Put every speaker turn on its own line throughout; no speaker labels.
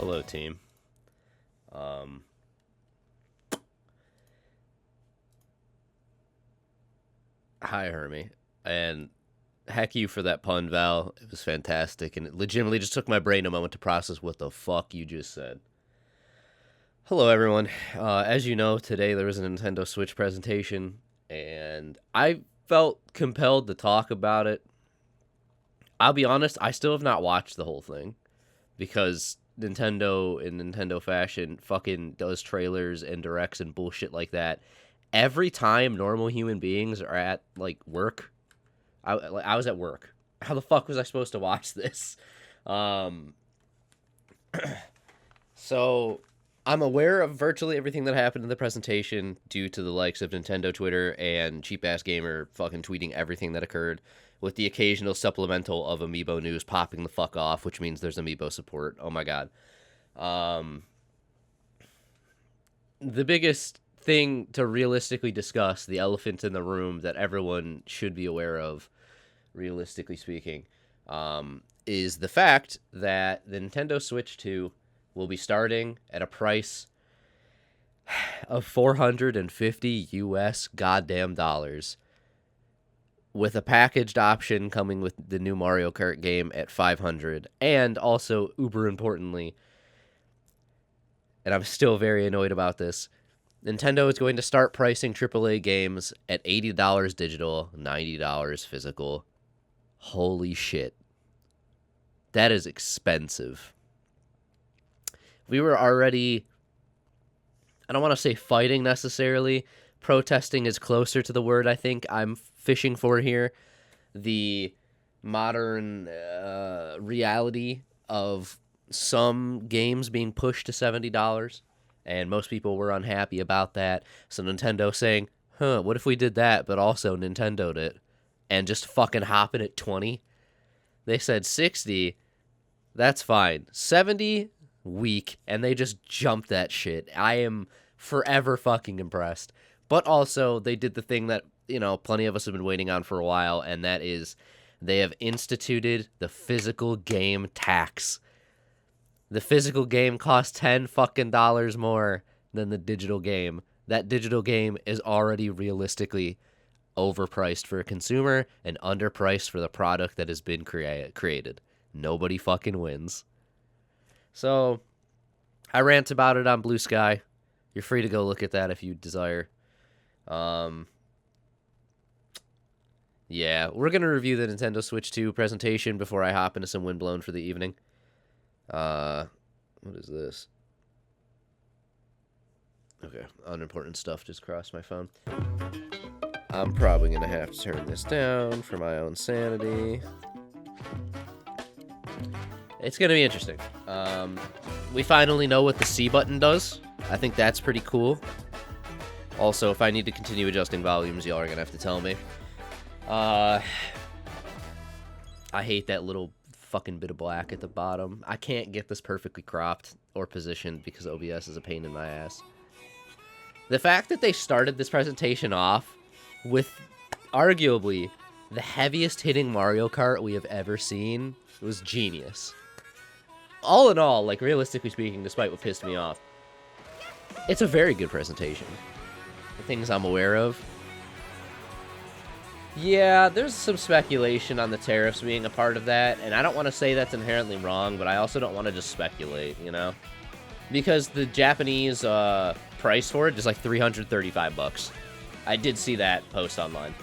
Hello, team. Um, Hi, Hermie. And heck you for that pun, Val. It was fantastic, and it legitimately just took my brain a moment to process what the fuck you just said. Hello, everyone. As you know, today there was a Nintendo Switch presentation, and I felt compelled to talk about it. I'll be honest, I still have not watched the whole thing because Nintendo, in Nintendo fashion, fucking does trailers and directs and bullshit like that every time normal human beings are at like work. I was at work. How the fuck was I supposed to watch this? Um, so I'm aware of virtually everything that happened in the presentation due to the likes of Nintendo Twitter and Cheap Ass Gamer fucking tweeting everything that occurred, with the occasional supplemental of Amiibo news popping the fuck off, which means there's Amiibo support. Oh my god. Um, the biggest thing to realistically discuss, the elephant in the room that everyone should be aware of, realistically speaking, is the fact that the Nintendo Switch 2 will be starting at a price of 450 US goddamn dollars, with a packaged option coming with the new Mario Kart game at 500, and also, uber importantly, and I'm still very annoyed about this, Nintendo is going to start pricing AAA games at $80 digital, $90 physical. Holy shit. That is expensive. We were already, I don't want to say fighting necessarily. Protesting is closer to the word I think I'm fishing for here. The modern reality of some games being pushed to $70. And most people were unhappy about that. So Nintendo saying, what if we did that, but also Nintendo'd it? And just fucking hopping at 20? They said 60, that's fine. 70, weak. And they just jumped that shit. I am forever fucking impressed. But also, they did the thing that, plenty of us have been waiting on for a while, and that is they have instituted the physical game tax. The physical game costs 10 fucking dollars more than the digital game. That digital game is already realistically overpriced for a consumer and underpriced for the product that has been created. Nobody fucking wins. So, I rant about it on Blue Sky. You're free to go look at that if you desire. Yeah, we're going to review the Nintendo Switch 2 presentation before I hop into some Windblown for the evening. What is this? Okay, unimportant stuff just crossed my phone. I'm probably going to have to turn this down for my own sanity. It's going to be interesting. We finally know what the C button does. I think that's pretty cool. Also, if I need to continue adjusting volumes, y'all are going to have to tell me. I hate that little fucking bit of black at the bottom. I can't get this perfectly cropped or positioned because OBS is a pain in my ass. The fact that they started this presentation off with arguably the heaviest hitting Mario Kart we have ever seen was genius. All in all, like, realistically speaking, despite what pissed me off, it's a very good presentation. The things I'm aware of. Yeah, there's some speculation on the tariffs being a part of that, and I don't want to say that's inherently wrong, but I also don't want to just speculate, Because the Japanese price for it is like $335. I did see that post online.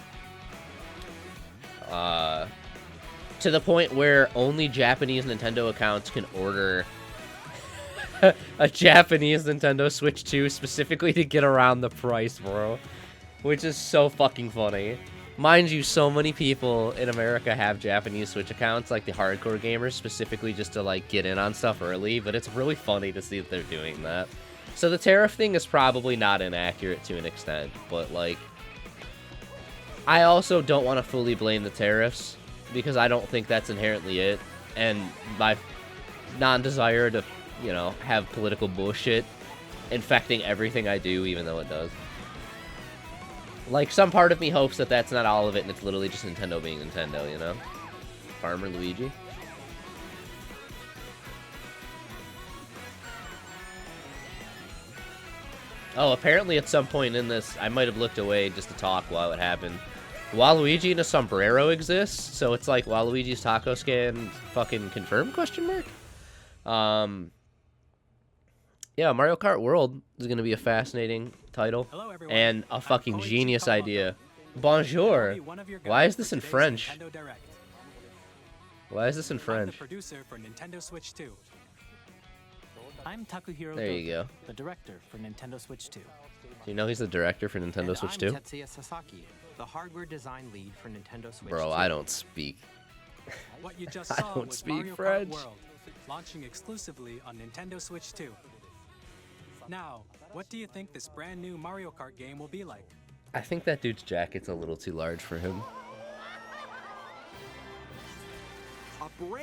To the point where only Japanese Nintendo accounts can order a Japanese Nintendo Switch 2 specifically to get around the price, bro. Which is so fucking funny. Mind you, so many people in America have Japanese Switch accounts, like the hardcore gamers, specifically just to, like, get in on stuff early, but it's really funny to see that they're doing that. So the tariff thing is probably not inaccurate to an extent, but, like, I also don't want to fully blame the tariffs, because I don't think that's inherently it, and my non-desire to, have political bullshit infecting everything I do, even though it does. Like, some part of me hopes that that's not all of it, and it's literally just Nintendo being Nintendo, Farmer Luigi. Oh, apparently at some point in this, I might have looked away just to talk while it happened. Waluigi in a sombrero exists, so it's like Waluigi's taco scan fucking confirmed, question mark? Yeah, Mario Kart World is going to be a fascinating title.
Hello, everyone.
And a fucking genius idea. Bonjour. Why is this in French? Why is this in French?
I'm the producer for Nintendo Switch 2. I'm Takuhiro
There you
Goto,
go.
the director for Nintendo Switch 2.
Do you know he's the director for Nintendo
And
Switch
I'm
2?
Tetsuya Sasaki, the hardware design lead for Nintendo Switch
Bro,
2.
I don't speak.
What you just
I
saw
don't
was
speak
Mario
French.
Kart World, launching exclusively on Nintendo Switch 2. Now, what do you think this brand new Mario Kart game will be like?
I think that dude's jacket's a little too large for him.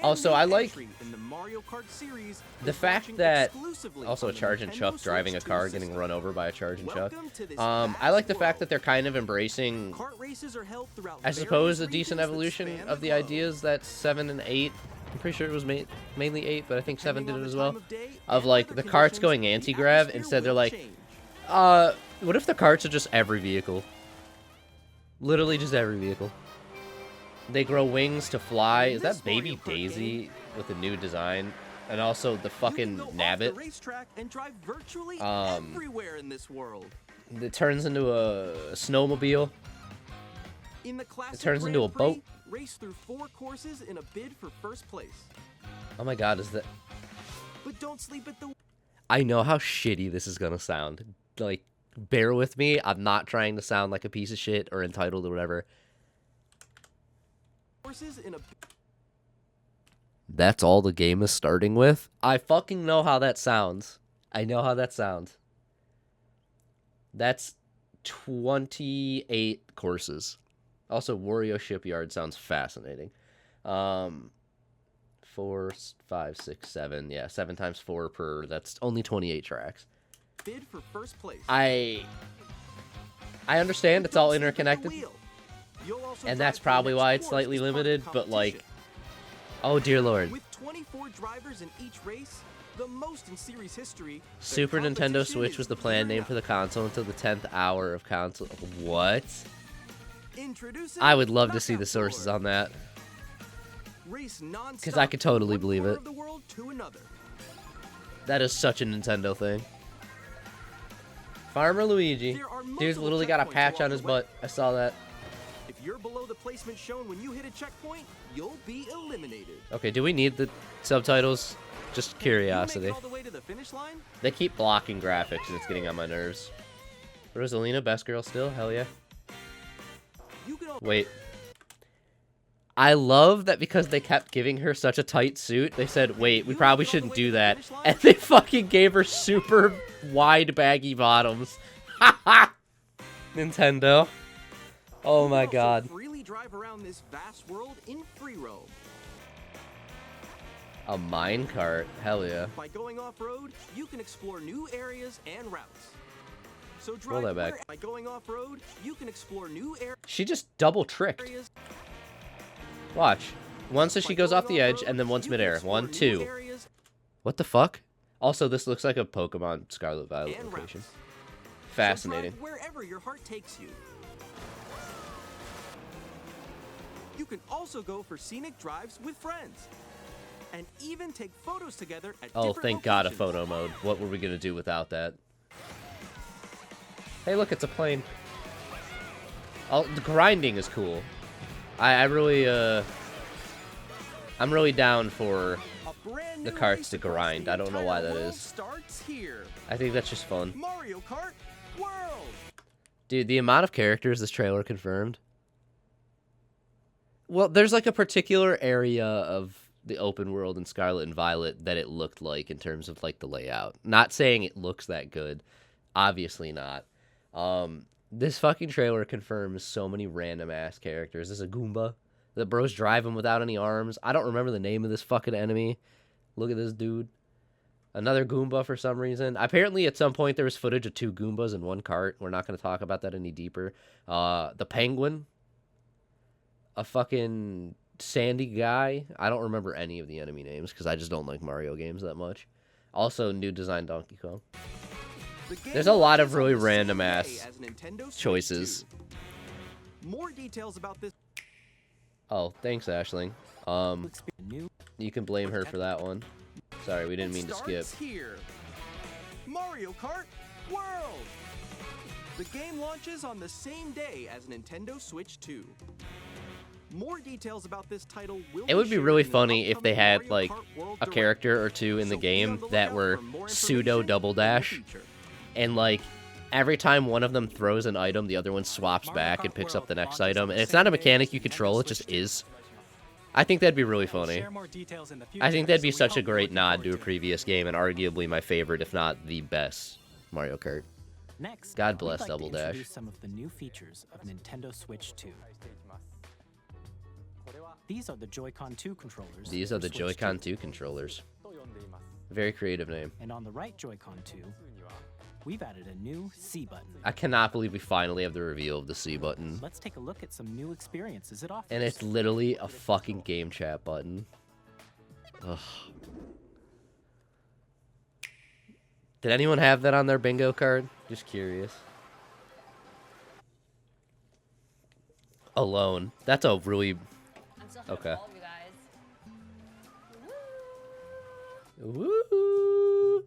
Also, I like the fact that also a Charge and Chuck driving a car getting run over by a Charge and Chuck. I like the fact that they're kind of embracing, I suppose, a decent evolution of the ideas that 7 and 8. I'm pretty sure it was mainly 8, but I think 7 did it as well. Of like the carts going anti-grav. Instead, they're like, what if the carts are just every vehicle? Literally just every vehicle. They grow wings to fly. Is that Baby Daisy with a new design? And also the fucking Nabbit. It turns into a snowmobile. It turns into a boat.
Race through 4 courses in a bid for first place.
Oh my god, is that...
But don't sleep at the...
I know how shitty this is gonna sound. Like, bear with me. I'm not trying to sound like a piece of shit or entitled or whatever. That's all the game is starting with? I fucking know how that sounds. I know how that sounds. That's 28 courses. Also, Wario Shipyard sounds fascinating. 4, 5, 6, 7. Yeah, 7 times 4 per. That's only 28 tracks.
Bid for first place.
I understand it's all interconnected. And that's probably why it's slightly limited, but like, oh dear lord.
With 24 drivers in each race, the most in series history.
Super Nintendo Switch was the planned name for the console until the 10th hour of console. What? I would love to see the sources on that. Because I could totally believe it. That is such a Nintendo thing. Farmer Luigi. Dude's literally got a patch on his butt. I saw that.
If you're below the placement shown when you hit a checkpoint, you'll be eliminated.
Okay, do we need the subtitles? Just curiosity.
All the way to the finish line?
They keep blocking graphics and it's getting on my nerves. Rosalina, best girl still? Hell yeah. Wait. I love that because they kept giving her such a tight suit, they said, wait, we probably shouldn't do that. And they fucking gave her super wide baggy bottoms. Haha! Nintendo. Oh my god.
Freely drive around this vast world in free roam.
A minecart. Hell yeah.
By going off-road, you can explore new areas and routes. So
Roll that back.
By going off-road, you can explore new areas.
She just double tricked. Watch. Once as she goes off the edge, and then once midair. 1, 2. What the fuck? Also, this looks like a Pokemon Scarlet Violet location. Fascinating.
So wherever your heart takes you. You can also go for scenic drives with friends. And even take photos together at
oh,
different
thank God, a
locations.
photo mode. What were we gonna do without that? Hey, look, it's a plane. Oh, the grinding is cool. I really, I'm really down for the carts to grind. I don't know why that is.
Starts here.
I think that's just fun.
Mario Kart World.
Dude, the amount of characters this trailer confirmed. Well, there's like a particular area of the open world in Scarlet and Violet that it looked like in terms of like the layout. Not saying it looks that good. Obviously not. This fucking trailer confirms so many random ass characters. There's a Goomba. The bro's driving without any arms. I don't remember the name of this fucking enemy. Look at this dude. Another Goomba for some reason. Apparently at some point there was footage of 2 Goombas in one cart. We're not going to talk about that any deeper. The Penguin. A fucking Sandy guy. I don't remember any of the enemy names because I just don't like Mario games that much. Also, new design Donkey Kong.
The game
There's a lot of
launches on
really
the same
random
day
ass
as Nintendo Switch
choices.
2. More details about this.
Oh, thanks, Ashling. You can blame her for that one. Sorry, we didn't mean to skip.
Starts here. Mario Kart World. The game launches on the same day as Nintendo Switch 2. More details about this title will
It would be
shared
really
in the
funny if they
upcoming
had
Mario
like
Kart World
a
Direct.
character or two in the
So be on
game
the
that
lookout
were
for more
pseudo
information
double
in the
dash,
future.
and like every time one of them throws an item, the other one swaps
Mario
back
Kart
and picks up
World
the next
launches
item,
on
and
the
it's not a
same day
mechanic
as
you
Nintendo
control, it
Switch
just
2.
is. I think that'd be really
We'll
funny.
share more details in the future,
I think that'd be
so we
such a
hope you're
great
looking
nod to a
forward
previous game, and arguably my favorite, if not the best, Mario Kart.
Next,
God
we'd
bless
like
Double
to
Dash.
introduce some of the new features of Nintendo Switch 2. These are the Joy-Con 2 controllers.
These are
for
the
Switch
Joy-Con
2.
2 controllers. Very creative name.
And on the right Joy-Con 2, we've added a new C button.
I cannot believe we finally have the reveal of the C button.
Let's take a look at some new experiences it offers.
And it's literally a fucking game chat button. Ugh. Did anyone have that on their bingo card? Just curious. Alone. That's a really...
I'm still here
Okay.
with all of you guys.
Woo!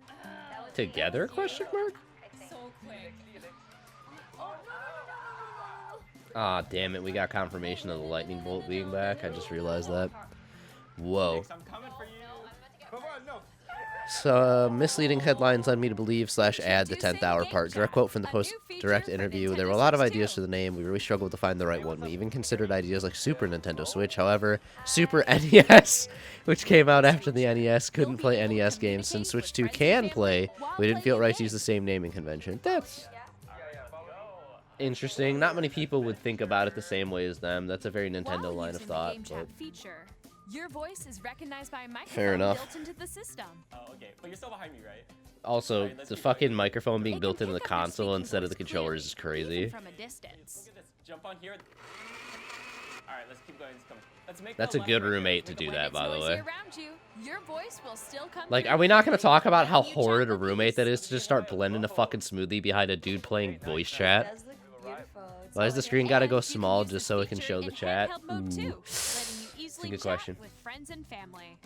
That was
Together? Question mark?
so quick.
Ah, damn it. We got confirmation of the lightning bolt being back. I just realized that. Whoa. So, misleading headlines led me to believe / add the 10th hour part. Direct quote from the post-direct interview. There were a lot of ideas for the name. We really struggled to find the right one. We even considered ideas like Super Nintendo Switch. However, Super NES, which came out after the NES, couldn't play NES games. Since Switch 2 can play, we didn't feel it right to use the same naming convention. That's interesting. Not many people would think about it the same way as them. That's a very Nintendo
While
line of
using the
thought.
game
But
chat feature, your voice is recognized by a microphone
Fair enough.
built into the system.
Oh, okay. But you're still behind me, right?
also,
Alright, let's
the
keep
fucking
going.
microphone being
It
built
can
into the
pick up your
console
speaking
instead of the
voice
controllers is
clearly,
crazy.
even from a distance.
Look at this. Jump on here. Alright, let's keep going. Let's make
That's
the
a
left
good
right.
roommate to
Make
do
the
that,
left
by the
Noisy
way.
around you, your voice will still come
Like,
through
are we not going to talk about how
when you chat
horrid a
with
roommate that
these.
is to just start blending a fucking smoothie behind a dude playing voice chat?
Does look beautiful. It's
Why does the
all
screen
good.
gotta go
And you can
small
use
just
this
so it can
feature
show the
in
chat?
handheld mode too,
Ooh.
letting you easily
good
chat
question.
with friends and family.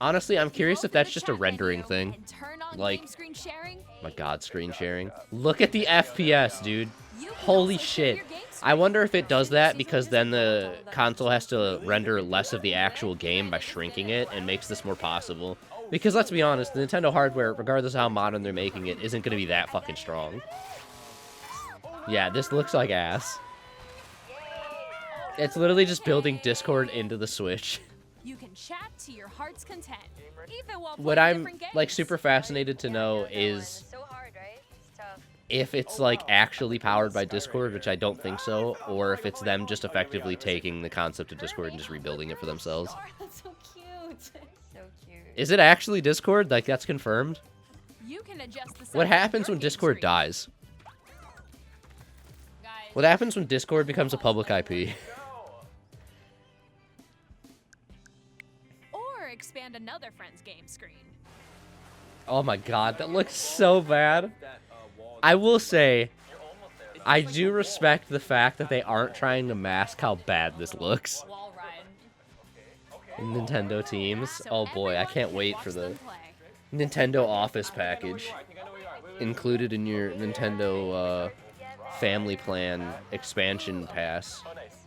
Honestly, I'm curious if
Open
that's
the
just a
chat
rendering
menu
thing.
and turn on
Like-
game screen sharing.
My god, screen sharing. Look at the FPS, dude.
You can
Holy
also share
shit.
your game
I
screen.
wonder if it does that because then the console has to render less of the actual game by shrinking it and makes this more possible. Because let's be honest, the Nintendo hardware, regardless of how modern they're making it, isn't going to be that fucking strong. Yeah, this looks like ass. It's literally just building Discord into the Switch.
You can chat to your heart's content, even while
What
playing
I'm,
different games.
like, super fascinated to know is if it's, like, actually powered by Discord, which I don't think so, or if it's them just effectively taking the concept of Discord and just rebuilding it for themselves.
That's so cute. So cute.
Is it actually Discord? Like, that's confirmed?
You can adjust the
What
size of
happens
your
when
game
Discord
screen.
dies?
Guys,
What happens when Discord becomes a public IP?
Or expand another friend's game screen.
Oh my god, that looks so bad. I will say, I do respect the fact that they aren't trying to mask how bad this looks.
wall ride.
Nintendo teams.
So
Oh boy, I
everyone
can't
can
wait
watch
for the
them play.
Nintendo Office package included in your Nintendo Family Plan expansion pass.
Oh, nice.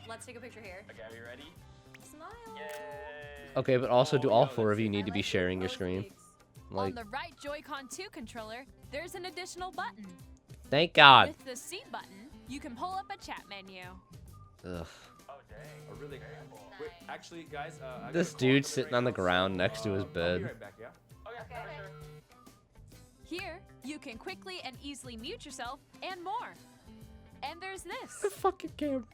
Let's take a picture here.
Okay, are you ready?
Smile.
Okay, but also do all four of you need to be sharing your screen? Like,
On the right Joy-Con 2 controller, there's an additional button.
thank God.
With the C button, you can pull up a chat menu.
Ugh.
Oh, dang. Oh, really? Wait, actually, guys, I
This
gotta call
dude
the
sitting
break
on the
now,
ground
so,
next to his
I'll be
bed.
right back, yeah? Okay, for sure.
Here, you can quickly and easily mute yourself and more. And there's
The
this.
fucking camera.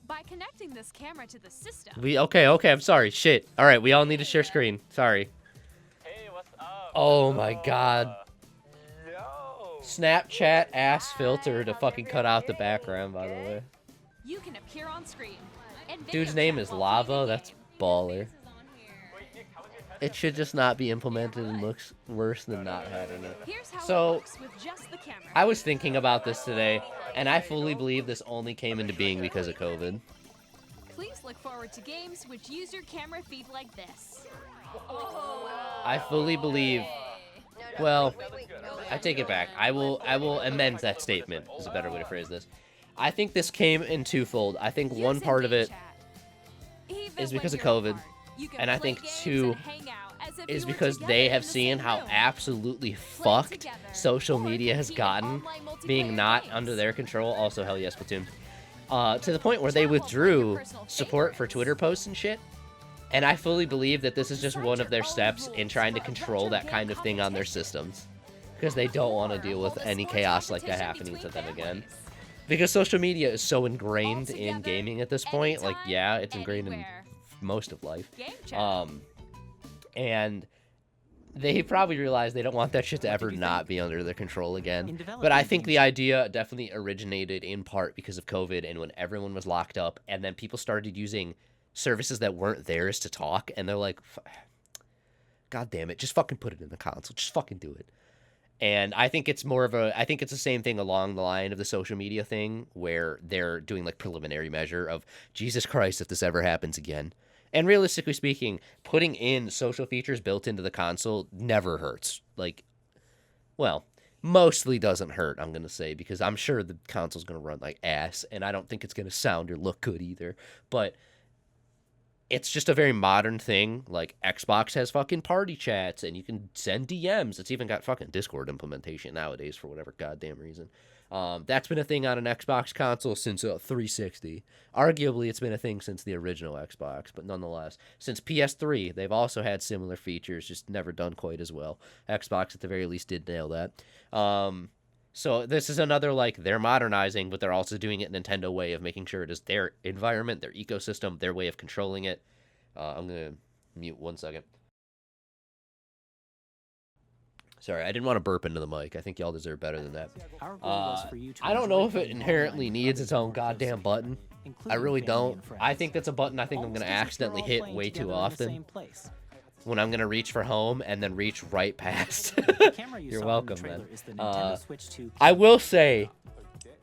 By connecting this camera to the system,
Okay, I'm sorry. Shit. All right, we all need to share screen. Sorry.
Hey, what's up?
Oh my god.
Yo.
Snapchat ass filter to fucking cut out the background, by the way.
you can appear on screen. And
Dude's
video
name
chat
is
while
Lava.
playing the
That's
game.
baller.
Faces on here.
Wait, Nick, how was your test?
It should just not be implemented and looks worse than not having it.
Here's how
So,
it works with just the camera.
I was thinking about this today, and I fully believe this only came into being because of COVID.
Please look forward to games which use your camera feed like this.
I fully believe. Well, I take it back. I will amend that statement. Is a better way to phrase this. I think this came in twofold. I think one
Use
part of
Game
it
Chat. Even
is because
when
of
you're
COVID,
apart, you can
and I
play
think
games
two
and hang out as if
is
you were
because
together
they
in
have
the
seen
same
how
room.
absolutely
Play
fucked
together,
social
or
media has
compete in
gotten,
online
being
multiplayer
not
games.
under their control. Also, hell yes, Platoon. To the point where they
Chat will play your
withdrew
personal
support for
favorites.
Twitter posts and shit. And I fully believe that this is just
Decide
one of
your
their
own
steps in
rules
trying to
for a
control
retro
that
game
kind of thing on their
competition.
systems. Because they don't want to
Or
deal with
hold a
any
sports
chaos like that
competition
happening to
between
them again.
families.
Because social media is so ingrained in
Altogether,
gaming at this point. Like,
anytime,
yeah, it's ingrained
anywhere.
in most of life.
Game Chat.
And they probably realize they don't want that shit to
What
ever
did you
not
think?
be under their control again.
In
But I
developing
think
Game
the
Chat-
idea definitely originated in part because of COVID and when everyone was locked up, and then people started using services that weren't theirs to talk, and they're like, God damn it, just fucking put it in the console. Just fucking do it. And I think it's I think it's the same thing along the line of the social media thing where they're doing like preliminary measure of Jesus Christ if this ever happens again. And realistically speaking, putting in social features built into the console never hurts. Like, well, mostly doesn't hurt, I'm going to say, because I'm sure the console's going to run like ass, and I don't think it's going to sound or look good either. But it's just a very modern thing. Like, Xbox has fucking party chats, and you can send DMs. It's even got fucking Discord implementation nowadays for whatever goddamn reason. That's been a thing on an Xbox console since 360. Arguably, it's been a thing since the original Xbox, but nonetheless, since PS3, they've also had similar features, just never done quite as well. Xbox, at the very least, did nail that. So this is another, like, they're modernizing, but they're also doing it Nintendo way of making sure it is their environment, their ecosystem, their way of controlling it. I'm going to mute 1 second. Sorry, I didn't want to burp into the mic. I think y'all deserve better than that.
Our goal was for you to
I don't know
enjoy
if it
playing
inherently
online
needs
with
its own
others,
goddamn button. I
including
really
family
don't.
and friends.
I think that's a button I think I'm going to
Almost as if you're
accidentally
all
hit
playing
way too
together in the
often
same place.
when I'm going to reach for home and then reach right past.
The camera you
You're
saw
welcome,
in the trailer
man.
is the Nintendo Switch 2
I will say,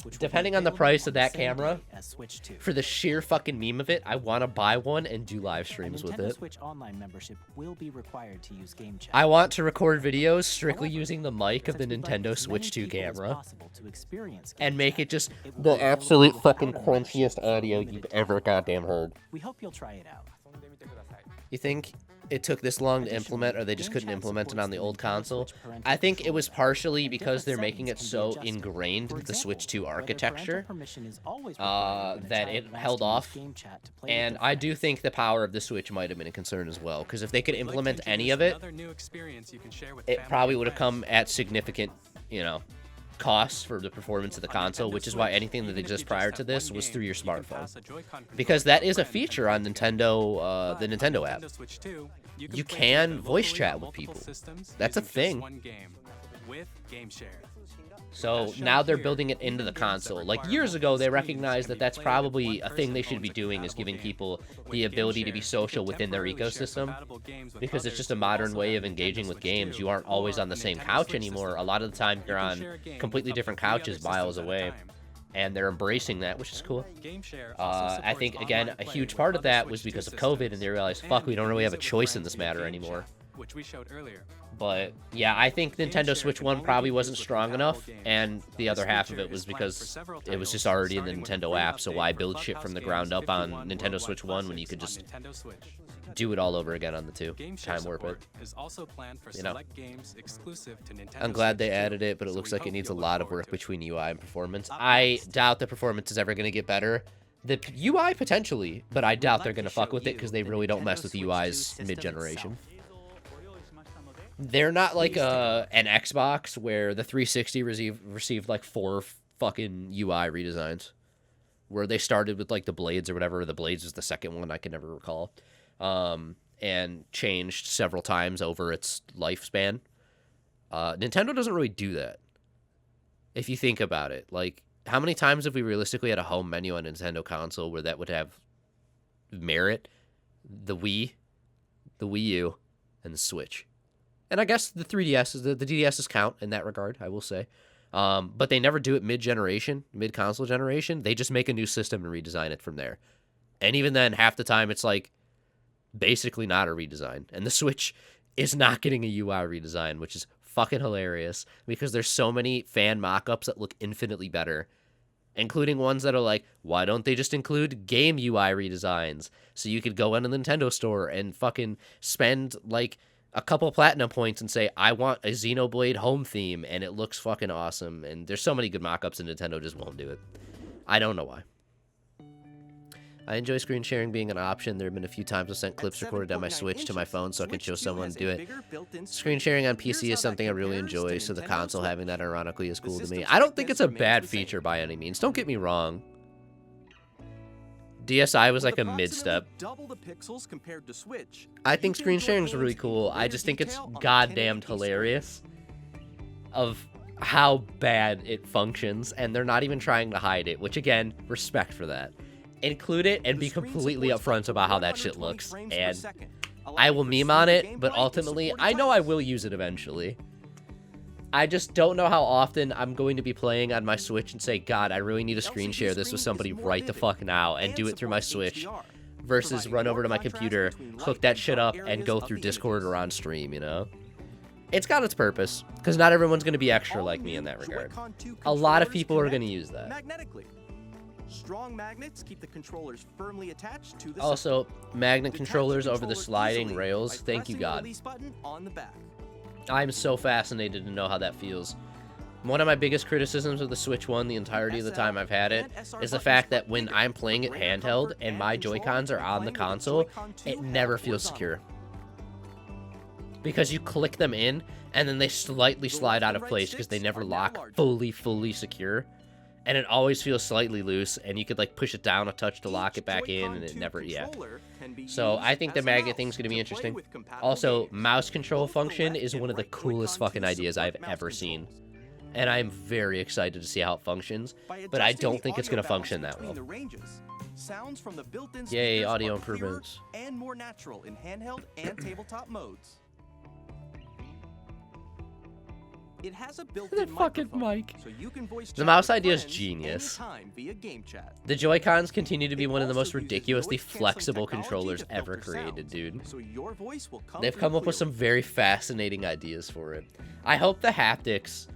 which will be
depending on the
available
price of
the
that
same
camera,
day as Switch 2.
for the sheer fucking meme of it, I want to buy one and do live
A
streams with
Nintendo
it.
Switch Online membership will be required to use Game Chat.
I want to record videos strictly
However,
using the mic of the
since we'd like
Nintendo
as
Switch
many
2
people as
camera
possible to experience
and
Game
make
Chat,
it just
it will
the
be available
absolute
without
fucking
a membership
crunchiest
for a
audio
limited
you've
time.
ever goddamn heard.
We hope you'll try it out.
You think it took this long to
Additionally,
implement, or they just
Game
couldn't
Chat
implement it
supports
on the
the
old
Nintendo
console?
Switch parental
I think it was
controller,
partially
and
because
different
they're making it
settings can
so
be adjusted.
ingrained
For
with the Switch
example,
2
whether
architecture
parental permission is always required when a
that
child
it
wants
held
to use
off.
Game Chat to play with
And
their
I do
friends.
think the power of the Switch might have been a concern as well, because if they could
We'd like to
implement any
introduce
of it,
another new experience you can share with
it
family
probably
and
would have
friends.
come at significant, costs for the performance of the
On
console,
Nintendo
which is why
Switch,
anything that
even if you
exists
just
prior
have
to
one
this was
game,
through your
you can
smartphone.
pass a Joy-Con controller
Because
to
that
a
is a
friend
feature on
and
Nintendo, the
But
Nintendo
on
app.
Nintendo Switch 2,
You
play
can
together
voice
locally
chat
on
with
multiple
people.
systems
That's a
using just
thing.
one game with Game Share.
So
As shown
now they're
here,
building it into
even
the
games that
console. Like
require
years ago,
multiple
they
screens
recognized
can
that
be
that's
played with
probably
one
a thing
person
they should
owns
be
a
doing is
compatible
giving
game.
people
With
the
Game
ability to
Share,
be
you
social
can
within their
temporarily share
ecosystem.
compatible games with
Because it's
others
just a
who
modern
also
way
have
of
a
engaging
Nintendo
with
Switch
games.
2
You aren't always
or
on the
a
same
Nintendo
couch
Switch
anymore.
system.
A lot of the time
You
you're
can
on
share a game
completely
with up to
different
3 other
couches miles
systems at a
away.
time.
And they're embracing that, which is cool.
Game Share also
I
supports
think, again,
online
a
play
huge
with
part of
other
that
Switch
was
2
because of COVID, and they
systems.
realized,
And
fuck, we
you
don't
can
really
use
have a
it with
choice in
friends
this
via
matter
Game
anymore.
Chat, which we showed earlier.
But yeah, I think
Game
Nintendo
Share
Switch
can
1
only be
probably
used
wasn't
with
strong
compatible
enough,
games.
and the other
This
half of
feature
it was
is planned for
because
several
it was
titles,
just already in the
starting with a
Nintendo
free
app, so
update
why
for
build shit
Clubhouse
from the
Games
ground up on
51
Nintendo
Worldwide
Switch 1 when you
Classics
could
on
just
Nintendo Switch.
do it all over again on the 2?
Game Share
Time warp it.
support is also planned for
You know.
select games exclusive to Nintendo
I'm glad they
Switch 2,
added it, but it
so
looks
we
like it
hope
needs a
you'll look
lot of
forward
work
to it.
between UI and performance.
Up
I
next.
doubt the performance is ever going to get better. The UI potentially, but I doubt
like
they're
to
going to fuck
show
with it
you
because they
the
really don't
Nintendo
mess with
Switch 2
UIs
system
mid-generation.
itself.
They're not like an Xbox where the 360 received like 4 fucking UI redesigns, where they started with like the blades or whatever. The blades was the second one, I can never recall, and changed several times over its lifespan. Nintendo doesn't really do that. If you think about it, like how many times have we realistically had a home menu on a Nintendo console where that would have merit? The Wii U. and the Switch. And I guess the 3DSs, the DSs count in that regard, I will say. But they never do it mid-generation, mid-console generation. They just make a new system and redesign it from there. And even then, half the time, it's like basically not a redesign. And the Switch is not getting a UI redesign, which is fucking hilarious because there's so many fan mock-ups that look infinitely better, including ones that are like, why don't they just include game UI redesigns so you could go in the Nintendo store and fucking spend like a couple platinum points and say, I want a Xenoblade home theme, and it looks fucking awesome. And there's so many good mock-ups, and Nintendo just won't do it. I don't know why. I enjoy screen sharing being an option. There have been a few times I sent clips recorded on my Switch to my phone so I can show someone do it. Screen sharing on PC is something I really enjoy, so the console having that ironically is cool to me. I don't think it's a bad feature by any means. Don't get me wrong. DSi was like a mid-step. I think screen sharing is really cool. I just think it's goddamn hilarious of how bad it functions, and they're not even trying to hide it, which again, respect for that. Include it and be completely upfront about how that shit looks, and I will meme on it, but ultimately, I know I will use it eventually. I just don't know how often I'm going to be playing on my Switch and say, God, I really need to screen share this with somebody right the fuck now and do it through my Switch versus run over to my computer, hook that shit up, and go through Discord or on stream, you know? It's got its purpose, because not everyone's going to be extra like me in that regard. A lot of people are going to use that.
Strong magnets keep the controllers firmly attached to the
also, magnet controllers over the sliding rails, thank you God. I'm so fascinated to know how that feels. One of my biggest criticisms of the Switch 1 the entirety of the time I've had it is the fact that when I'm playing it handheld and my Joy-Cons are on the console, it never feels secure. Because you click them in, and then they slightly slide out of place because they never lock fully secure. And it always feels slightly loose, and you could like push it down a touch to lock it back in, and it never, yeah. So I think the magnet thing's gonna be interesting. Also, mouse control function is one of the coolest fucking ideas I've ever seen. And I'm very excited to see how it functions, but I don't think it's gonna function that well. Yay, audio improvements.
And more natural in handheld and tabletop modes. It has a built-in
fucking mic.
So you can voice
the mouse idea is genius.
via game chat.
The Joy-Cons continue to be one of the most ridiculously flexible controllers ever created, dude.
So your voice will come
They've come up with some very fascinating ideas for it. I hope the haptics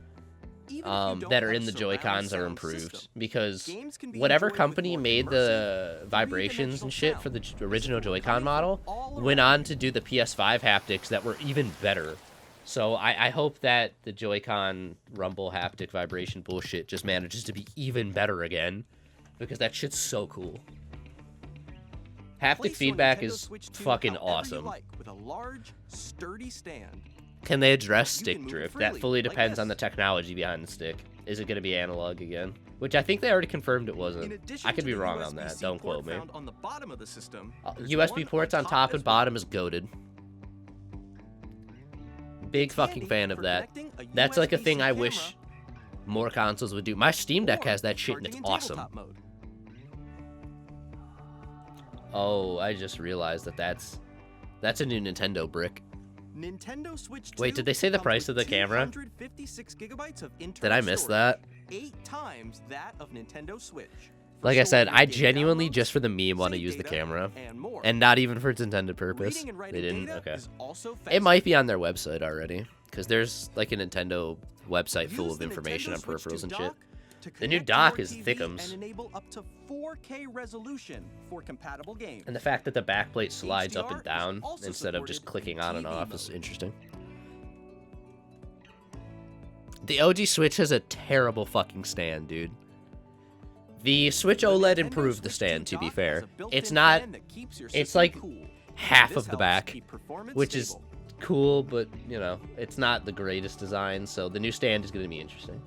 that are in the Joy-Cons are improved, because whatever company made the vibrations and shit for the original Joy-Con model went on to do the PS5 haptics that were even better. So I hope that the Joy-Con rumble haptic vibration bullshit just manages to be even better again, because that shit's so cool. Haptic feedback is fucking awesome.
With a large, sturdy stand.
Can they address stick drift? That fully depends on the technology behind the stick. Is it going to be analog again? Which I think they already confirmed it wasn't. I could be wrong on that. Don't quote me.
On the bottom of the system,
USB ports on top and bottom is goated. Big fucking fan of that. That's like a thing I wish more consoles would do. My Steam Deck has that shit and it's awesome. Oh, I just realized that that's a new Nintendo brick.
Nintendo Switch 2
Wait, did they say the price of the camera?
256 gigabytes of
Did I miss that?
8 times that of Nintendo Switch.
Like I said, I genuinely, just for the meme, want to use the camera. And not even for its intended purpose. They didn't? Okay. It might be on their website already, because there's like a Nintendo website full of information on peripherals and shit. The new dock is thickums.
And enable up to 4K resolution for compatible games.
And the fact that the backplate slides up and down instead of just clicking on and off is interesting. The OG Switch has a terrible fucking stand, dude. The Switch OLED improved the stand, to be fair. It's not... It's like half of the back, which is cool, but, you know, it's not the greatest design, so the new stand is going to be interesting.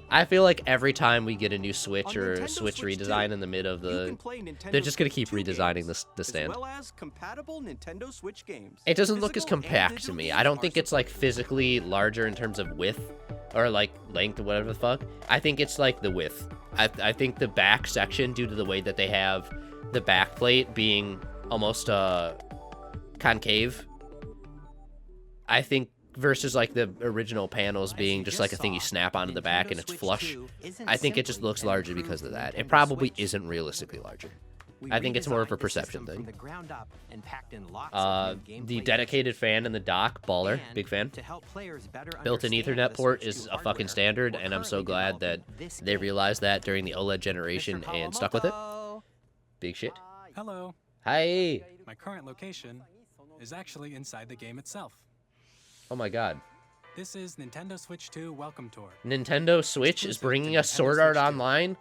I feel like every time we get a new Switch or a Switch redesign in the mid of the... They're just going to keep redesigning the stand. It doesn't look as compact to me. I don't think it's, like, physically larger in terms of width or, like, length or whatever the fuck. I think it's, like, the width. I think the back section, due to the way that they have the back plate being almost concave, I think versus like the original panels being just like a thing you snap onto the back and it's flush, I think it just looks larger because of that. It probably isn't realistically larger. I think it's more of a perception thing. The dedicated fan in the dock, baller, big fan. Built-in Ethernet port is a fucking standard, and I'm so glad that they realized that during the OLED generation and stuck with it. Big shit.
Hello.
Hi.
My current location is actually inside the game itself.
Oh my god.
This is Nintendo Switch 2 Welcome Tour.
Nintendo Switch is
Exclusive
bringing
to
us Sword
Nintendo
Art
Switch 2.
Online.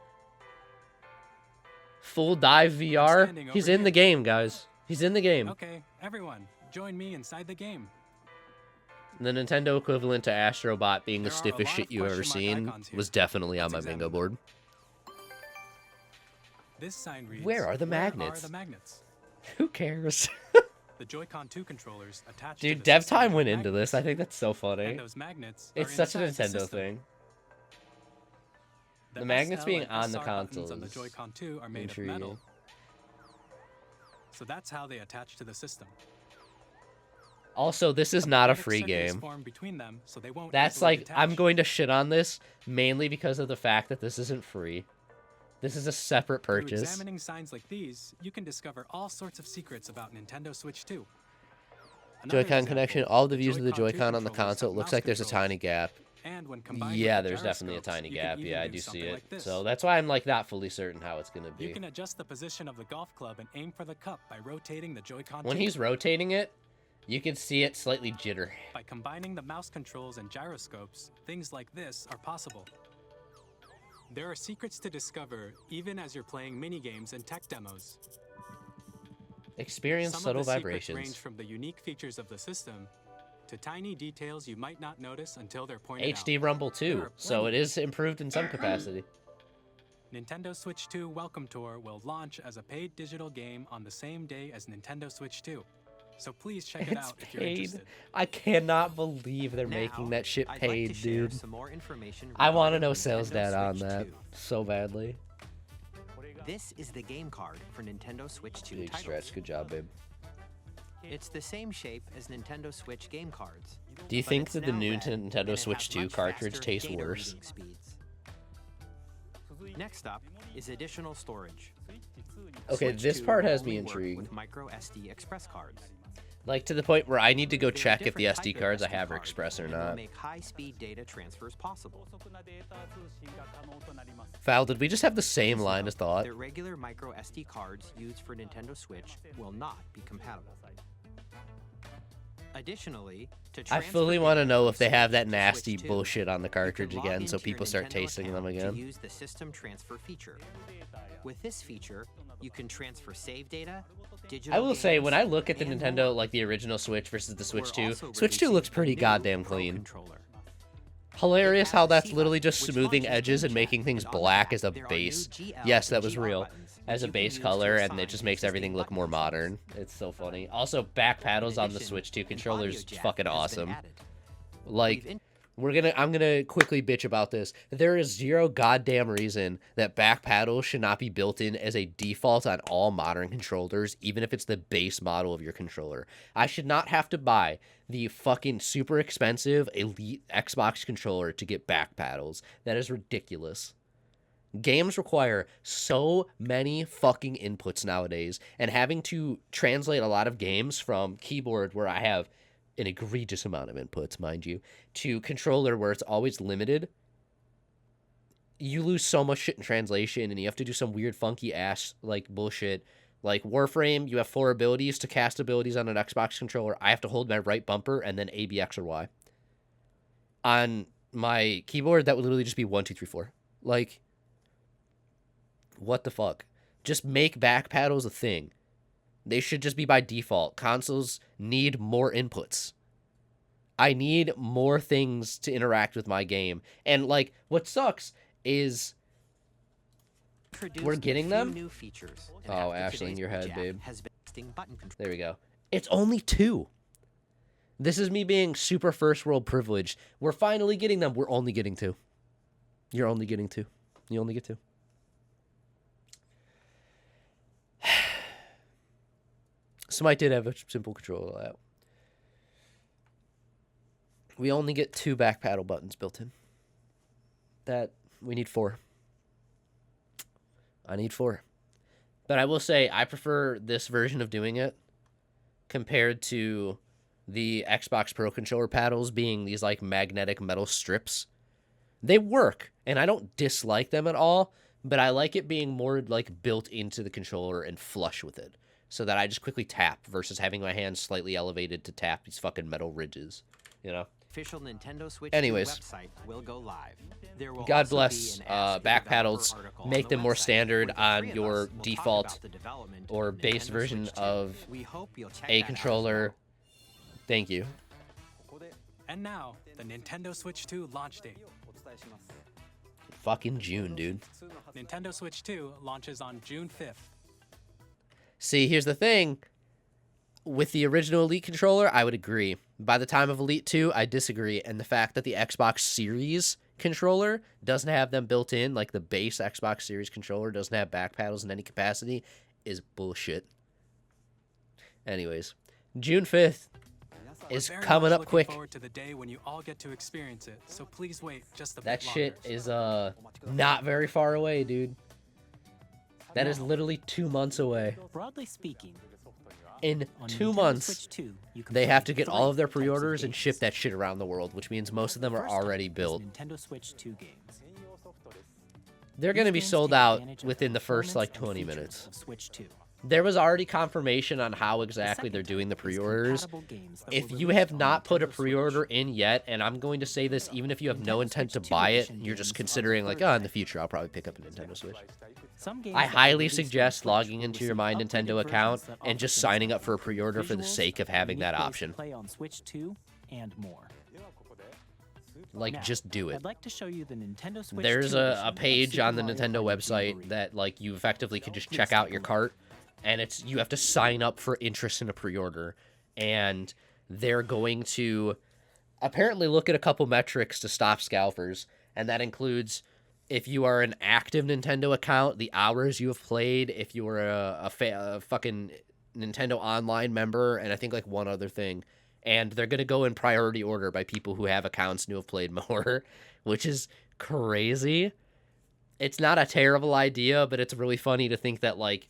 Full dive VR.
standing
He's
over
in the
here.
game, guys. He's in the game.
Okay, everyone, join me inside the game.
The Nintendo equivalent to Astrobot being the
There are a
stiffest
lot
shit
of
you've ever
question
seen
mark icons here.
was definitely on my
Let's
bingo
examine
board.
This sign reads,
Where are the
"Where
magnets?"
Are the magnets?
Who cares?
The Joy-Con 2 controllers attached
Dude,
to the
dev
system
time
are
went into this. I
magnets,
think that's so funny.
and those magnets
It's
are
such a
inside the
Nintendo
system.
thing. The magnets
SL
being
and
on the
SR buttons
console
on the
is
Joy-Con 2 are made of metal.
intriguing.
So that's how they attach to the system.
Also, this is not a
Magnetic
free
circuit is
game.
formed between them, so they won't
That's
easily
like, I'm
detach.
going to shit on this mainly because of the fact that this isn't free. This is a separate
Through
purchase.
examining signs like these, you can discover all sorts of secrets about Nintendo Switch 2. Another
Joy-Con
example,
connection. All the views of the
Joy-Con 2
Joy-Con on the
controllers
console.
have
Looks
mouse
like there's a
controls.
tiny gap.
And when combined
Yeah,
with the
there's definitely a
gyroscopes,
tiny
you can
gap.
even
Yeah, I
do
do see
something
it.
like this.
So that's why I'm like not fully certain how it's gonna
You
be.
can adjust the position of the golf club and aim for the cup by rotating the Joy-Con
When
2.
he's rotating it, you can see it slightly jitter.
By combining the mouse controls and gyroscopes, things like this are possible. There are secrets to discover even as you're playing minigames and tech demos.
Experience
Some
subtle
of the secrets
vibrations.
range from the unique features of the system to tiny details you might not notice until they're pointed
HD
out.
Rumble
There
2,
are
so
plenty.
it is improved in some capacity.
Nintendo Switch 2 Welcome Tour will launch as a paid digital game on the same day as Nintendo Switch 2. So please check it
It's
out if you're
paid.
interested.
I cannot believe they're
Now,
making that shit
I'd
paid,
like to share
dude.
some more information
I want to
regarding
know sales
Nintendo
data on
Switch
that
2.
so badly.
This is the game card for Nintendo Switch 2
Big
titles.
stretch. Good job, babe.
It's the same shape as Nintendo Switch game cards.
Do you
but
think
it's
that the
now
new
red, and
Nintendo
it
Switch
has
2
much
cartridge
faster
tastes
data
worse?
reading speeds. Next up is additional storage.
Okay,
Switch
this
2
part
will
has me
only work
intrigued.
With micro SD express cards.
Like to the point where I need to go
They're a
check if the
different
SD
type of
cards I
SD
have are
card,
express or
and will
not.
make high-speed data transfers possible.
Val, did we just have the same line of thought?
The regular micro SD cards used for Nintendo Switch will not be compatible. Additionally, to
I
transfer
fully
data
want to
from
know if they
Switch
have that
to
nasty
Switch 2,
bullshit on the
you can
cartridge
log
again
into
so
your
people start
Nintendo
tasting them
account
again.
To use the system transfer feature. With this feature, you can transfer save data, digital
I will say, when I
games,
look at the
and
Nintendo,
more.
like the original Switch versus the Switch
We're
2,
also
Switch 2
releasing
looks
a
pretty
new
goddamn
Pro
clean.
controller.
Hilarious
It
how
has a
that's
C
literally
button,
just
which
smoothing
launches
edges and
Game
making
Chat,
things
and on the
black
back,
as a
there are
base.
new GL
Yes, that
and
was
GR
real.
buttons,
As a
which you can
base
use to
color, and it
assign
just makes
existing
everything look
button
more
controls.
modern. It's so funny. Also, back paddles on the
addition,
Switch 2
an
controllers,
audio jack
fucking
has been
awesome.
added.
Like,
We've in-
I'm gonna quickly bitch about this. There is zero goddamn reason that back paddles should not be built in as a default on all modern controllers, even if it's the base model of your controller. I should not have to buy the fucking super expensive Elite Xbox controller to get back paddles. That is ridiculous. Games require so many fucking inputs nowadays, and having to translate a lot of games from keyboard, where I have an egregious amount of inputs, mind you, to controller where it's always limited, you lose so much shit in translation, and you have to do some weird funky ass like bullshit. Like Warframe, you have 4 abilities to cast abilities on an Xbox controller. I have to hold my right bumper and then A, B, X, or Y. On my keyboard, that would literally just be 1, 2, 3, 4. Like, what the fuck? Just make back paddles a thing. They should just be by default. Consoles need more inputs. I need more things to interact with my game. And, like, what sucks is
introduced
we're
a
getting
few
them?
New features, and
Oh,
after
Ashley, in
today's
your head,
jack
babe.
has been testing button control.
there we go. It's only 2. This is me being super first world privileged. We're finally getting them. We're only getting 2. You're only getting 2. You only get 2. Smite did have a simple control out. We only get 2 back paddle buttons built in. That we need 4. I need 4. But I will say I prefer this version of doing it compared to the Xbox Pro controller paddles being these like magnetic metal strips. They work, and I don't dislike them at all, but I like it being more like built into the controller and flush with it, so that I just quickly tap versus having my hands slightly elevated to tap these fucking metal ridges, you know?
Official Nintendo Switch
Anyways.
website will go live. There will
God
also
bless
be an Ask the
back
Developer
paddles.
article on
Make
the
them more
website
standard
where the
on
three of
your
us will talk
default
about the development
or
of the
base
Nintendo
version
Switch 2.
of
We hope you'll check
a
that out as
controller.
well.
Thank you.
And now, the Nintendo Switch 2 launch date.
Fucking June, dude.
Nintendo Switch 2 launches on June 5th.
See, here's the thing. With the original Elite controller, I would agree. By the time of Elite 2, I disagree. And the fact that the Xbox Series controller doesn't have them built in, like the base Xbox Series controller doesn't have back paddles in any capacity, is bullshit. Anyways, June 5th is
Very
coming
much
up
looking
quick.
forward to the day when you all get to experience it. So please wait just a
That
bit
shit
longer.
is not very far away, dude. That is literally 2 months away.
Broadly speaking,
In
on
2
Nintendo
months,
Switch 2, you can
they
play
have to get all of their
3 types
pre-orders and
games.
ship that shit around the world, which means most of them are
First type
already
is
built.
Nintendo Switch 2 games.
They're going to be
These games
sold
take
out
advantage of
within the first like
performance
20
and features
minutes.
of Switch 2.
There was already confirmation on how
The
exactly they're
second
doing the
type is
pre-orders.
compatible games that
If
were
you
released
have
on
not put a
Nintendo Switch.
pre-order in yet, and I'm going to say this even if you have no
Nintendo
intent to
Switch 2
buy it,
edition
you're just
games are the
considering like,
third
oh, in the
type.
future I'll probably pick up a Nintendo Switch.
Some games
I
that were
highly
released on
suggest
Switch
logging
will
into your
receive
My
updated
Nintendo
versions
account
that
and
offer
just
things
signing
like
up for a pre-order for the
visuals,
sake of having
unique
that
ways to
option.
play on Switch 2, and more.
Like,
Now,
just do it.
I'd like to show you the Nintendo Switch
There's
2
a
edition of
page
Super
on the
Mario
Nintendo
Party
website
Jamboree.
that like you effectively could just
Please
check out
take a
your
look.
cart, and it's you have to sign up for interest in a pre-order, and they're going to apparently look at a couple metrics to stop scalpers, and that includes if you are an active Nintendo account, the hours you have played, if you are a fucking Nintendo Online member, and I think like one other thing. And they're going to go in priority order by people who have accounts and who have played more, which is crazy. It's not a terrible idea, but it's really funny to think that, like,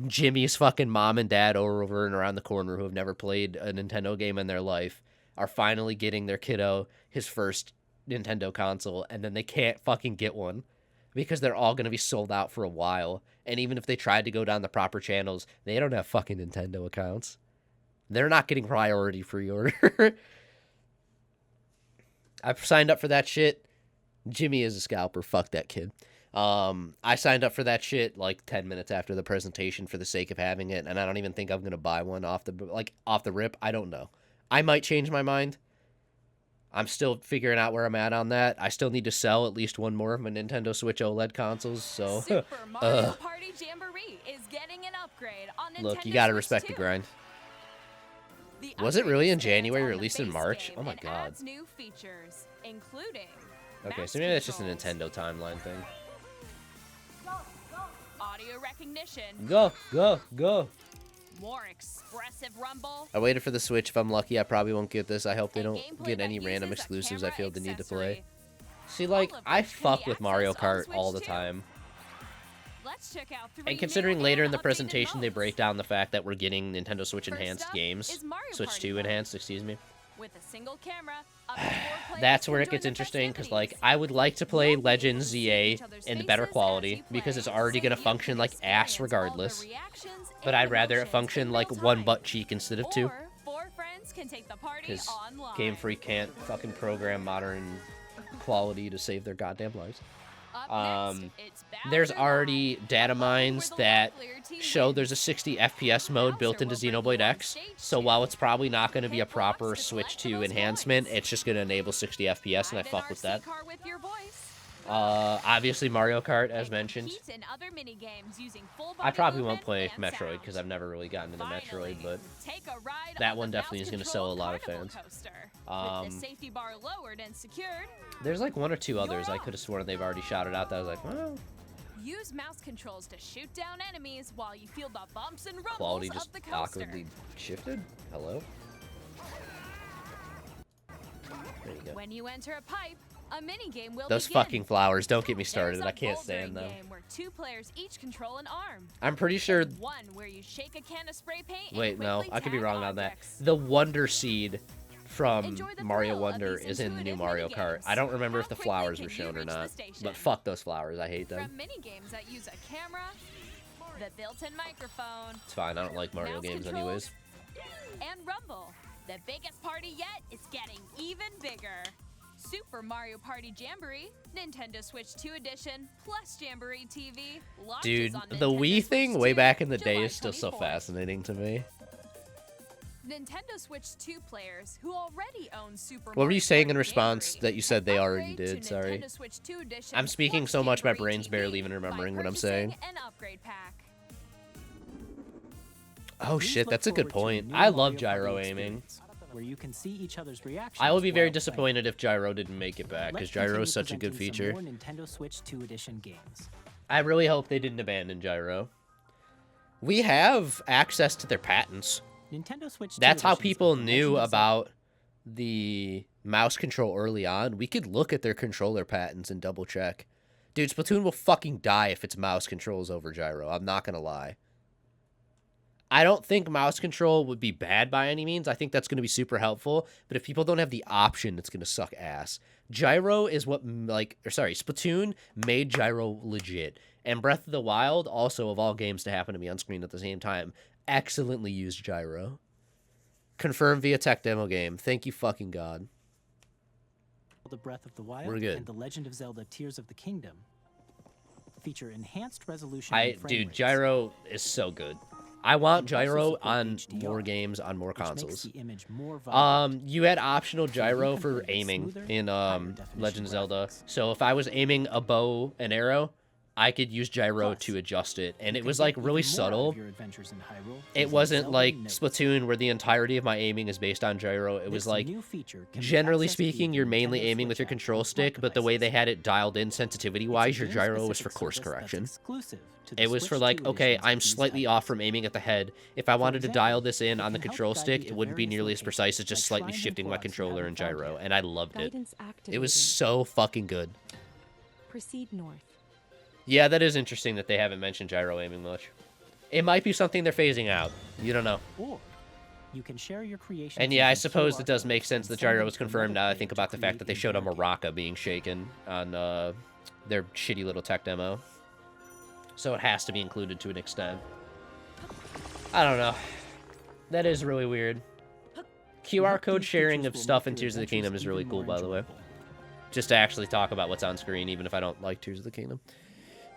Jimmy's fucking mom and dad over and around the corner who have never played a Nintendo game in their life are finally getting their kiddo his first Nintendo console, and then they can't fucking get one because they're all going to be sold out for a while. And even if they tried to go down the proper channels, they don't have fucking Nintendo accounts. They're not getting priority pre-order. I've signed up for that shit. Jimmy is a scalper. Fuck that kid. I signed up for that shit like 10 minutes after the presentation for the sake of having it, and I don't even think I'm gonna buy one off the rip. I don't know. I might change my mind. I'm still figuring out where I'm at on that. I still need to sell at least one more of my Nintendo Switch OLED consoles. So
Super Mario Party Jamboree is getting an upgrade on Nintendo
look, you gotta
Switch
respect
2.
the grind.
The
Was it
upgrade
really in
expands
January,
on the
released in
base
March?
game
Oh my
and
God.
adds new features, including
Okay,
mouse
so maybe that's just a
controls,
Nintendo timeline thing.
audio recognition,
Go.
more expressive rumble,
I waited for the Switch. If I'm lucky, I probably won't get this. I hope they
and
don't
gameplay
get
that
any random
uses a
exclusives I
camera
feel the need to play.
accessory.
See, like,
All of
I
which can
fuck
be
with Mario
accessed on
Kart
Switch
all the
2.
time.
Let's check out 3
And considering
new
later in
and
the
updated
presentation they
modes.
break down the fact that we're getting Nintendo Switch
First
enhanced
up
games.
is Mario
Switch
Party
2
mode.
enhanced, excuse me.
With a single camera, up to 4 players
That's
can
where it
join
gets
the
interesting, because, like,
festivities.
I would like to play
You'll be able
Legends
to see
ZA
each other's
in better
faces as
quality,
you
because
play,
it's already
so
going to
you
function
can
like ass
experience all the
regardless.
reactions
But
and
I'd rather it
emotions
function
in
like
real
one
time.
butt cheek instead of two.
Or 4 friends can take the party
Because
online.
Game Freak can't fucking program modern quality to save their goddamn lives.
Up next, it's
There's
Bowser
already
Live.
data
A level
mines
where the
that
lovelier team
show
wins.
there's a 60 FPS mode built into Xenoblade X, so while it's probably not going to be a
Hit blocks
proper
to
Switch
collect the
2
most
enhancement,
points.
it's just going to enable 60 FPS, and I
Ride an
fuck with
RC
that.
car with your voice.
Obviously Mario Kart, as
And
mentioned.
compete in other minigames using full
I
body
probably won't
movement
play
and
Metroid,
sound.
because I've never really gotten into
Finally,
Metroid, but
take a ride
that
on
one
the
definitely is gonna sell a lot of
mouse-controlled
fans.
carnival coaster. With the safety bar lowered and secured,
there's like one or two others I
out.
could have sworn they've already shouted out that I was like, well,
use mouse controls to shoot down enemies while you feel the bumps and rumbles
quality
of
just
the coaster.
awkwardly shifted? Hello? go.
When you enter a pipe, a mini game will
Those
begin.
fucking flowers, don't get me started.
There's a
I can't stand
bouldering
them.
game where 2 players each control an arm.
I'm pretty sure.
And one where you shake a can of spray paint and
Wait, no,
quickly
I could be
tag
wrong on that.
objects.
The Wonder Seed from
Enjoy the
Mario
thrill of
Wonder
these
is in the new
intuitive
Mario Kart.
minigames.
I don't remember if
How
the
quickly
flowers
can
were
you
shown or
reach the
not.
station?
But fuck those flowers, I hate them.
From mini games that use a camera, the built-in microphone,
It's fine, I don't like Mario
mouse
games
controls,
anyways.
and Rumble. The biggest party yet is getting even bigger. Super Mario Party Jamboree, Nintendo Switch 2 Edition, plus Jamboree TV. Launches
Dude,
on
the
Nintendo
Wii
Switch
thing
2,
way back in the
July
day is still so
24th.
fascinating to me.
Nintendo Switch 2 players who already own Super
What were
Mario
you saying in
Party
response
Jamboree
that you said they already
upgrade to
did? Sorry.
Nintendo Switch 2 Edition
I'm speaking
plus
so much my
Jamboree
brain's
TV
barely even
by
remembering what I'm
purchasing
saying.
an upgrade pack.
Oh
Please
shit,
look
that's a good
forward to
point.
new
I love
Mario
gyro
Party
aiming.
experience, where you can see each other's reactions.
I will be very
while playing.
disappointed if gyro didn't make it back, because
Let's
gyro
continue
is such a good
presenting
feature.
some more Nintendo Switch 2 Edition games.
I really hope they didn't abandon gyro. We have access to their patents.
Nintendo Switch 2
That's how
editions of
people
The
knew
Legend of Zelda-
about the mouse control early on. We could look at their controller patents and double check. Dude, Splatoon will fucking die if its mouse controls over gyro. I'm not gonna lie. I don't think mouse control would be bad by any means. I think that's going to be super helpful. But if people don't have the option, it's going to suck ass. Gyro is what, Splatoon made gyro legit. And Breath of the Wild, also of all games to happen to me on screen at the same time, excellently used gyro. Confirmed via tech demo game. Thank you fucking God.
The Breath of the Wild
We're good.
and The Legend of Zelda Tears of the Kingdom feature enhanced resolution and frame
Dude,
rates,
gyro is so good. I want
And also
gyro
support
on
HDR,
more games, on more
which makes
consoles.
the image more vibrant.
You had optional gyro
can
for
play
aiming
smoother,
in
higher definition
Legend of Zelda.
graphics.
So if I was aiming a bow and arrow, I could use gyro
Plus,
to adjust it, and
You
it
can
was
get
like really
even more out
subtle.
of your adventures in Hyrule
It
using
wasn't
Zelda
like
Notes.
Splatoon where the entirety of my aiming is based on gyro. It was
This
like,
new feature can be
generally
accessed
speaking,
via
you're
the
mainly
Nintendo
aiming with your
Switch app
control
on smart
stick, but the way they
devices.
had it dialed in
It's a
sensitivity-wise, your gyro was for
game-specific
course
service that's
correction.
exclusive to the
It was
Switch
for like,
2
okay,
editions of
I'm
these
slightly
titles.
off from aiming at the head. If I wanted to
example,
dial this in
it
on the
can help
control
guide
stick,
you
it
to
wouldn't be
various
nearly as
locations,
precise as just
like
slightly
shrines and
shifting my
quests you
controller
haven't
and
found
gyro,
yet.
and I loved it.
Guidance activated.
It was so fucking good.
Proceed north.
Yeah, that is interesting that they haven't mentioned gyro aiming much. It might be something they're phasing out. You don't know.
Or you can share your creations.
And yeah, I
using
suppose
QR
it does make
codes
sense
and
that
send
gyro
them
was
to
confirmed
another
now I
player
think
to
about the fact that they
create
showed a
in-game.
maraca being shaken on their shitty little tech demo. So it has to be included to an extent. I don't know. That is really weird.
We
QR
hope
code
these
sharing
features
of
will
stuff
make
in
your
Tears of the
adventures
Kingdom is really
even
cool,
more
by the way.
enjoyable.
Just to actually talk about what's on screen, even if I don't like Tears of the Kingdom.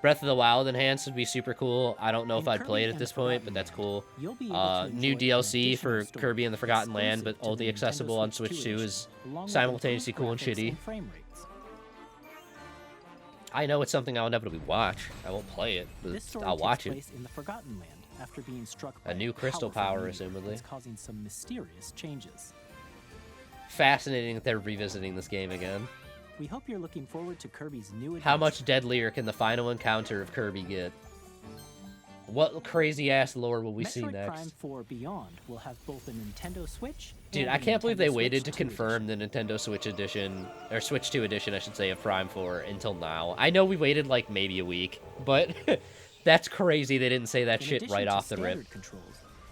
Breath of the Wild enhanced would be super cool. I don't know if
In
I'd play it
Kirby
at
and
this
the
point,
Forgotten
but that's
Land,
cool.
You'll be able to
New
enjoy an
DLC for
additional
Kirby and the Forgotten Land, but
exclusive to
only
the
accessible
Nintendo
on
Switch
Switch 2
2
is
edition, along with
simultaneously
improved
cool and
graphics
shitty.
frame rates.
I know it's something I'll inevitably watch. I won't play it, but
This story
I'll
takes
watch it.
place in the Forgotten Land after being struck by
A new crystal
powerful
power,
meteor
assumedly.
that's causing some mysterious changes.
Fascinating that they're revisiting this game again.
We hope you're looking forward to Kirby's new adventure.
How much deadlier can the final encounter of Kirby get? What crazy ass lore will we see
Metroid
next?
Prime 4 Beyond will have both a Nintendo Switch.
Dude,
and
I
a
can't believe they
Nintendo
waited to
Switch 2
confirm the Nintendo Switch edition, or Switch 2 edition, I should say, of Prime 4 until now. I know we waited like maybe a week, but that's crazy they didn't say that
In
shit
addition
right
to
off the rip.
standard controls,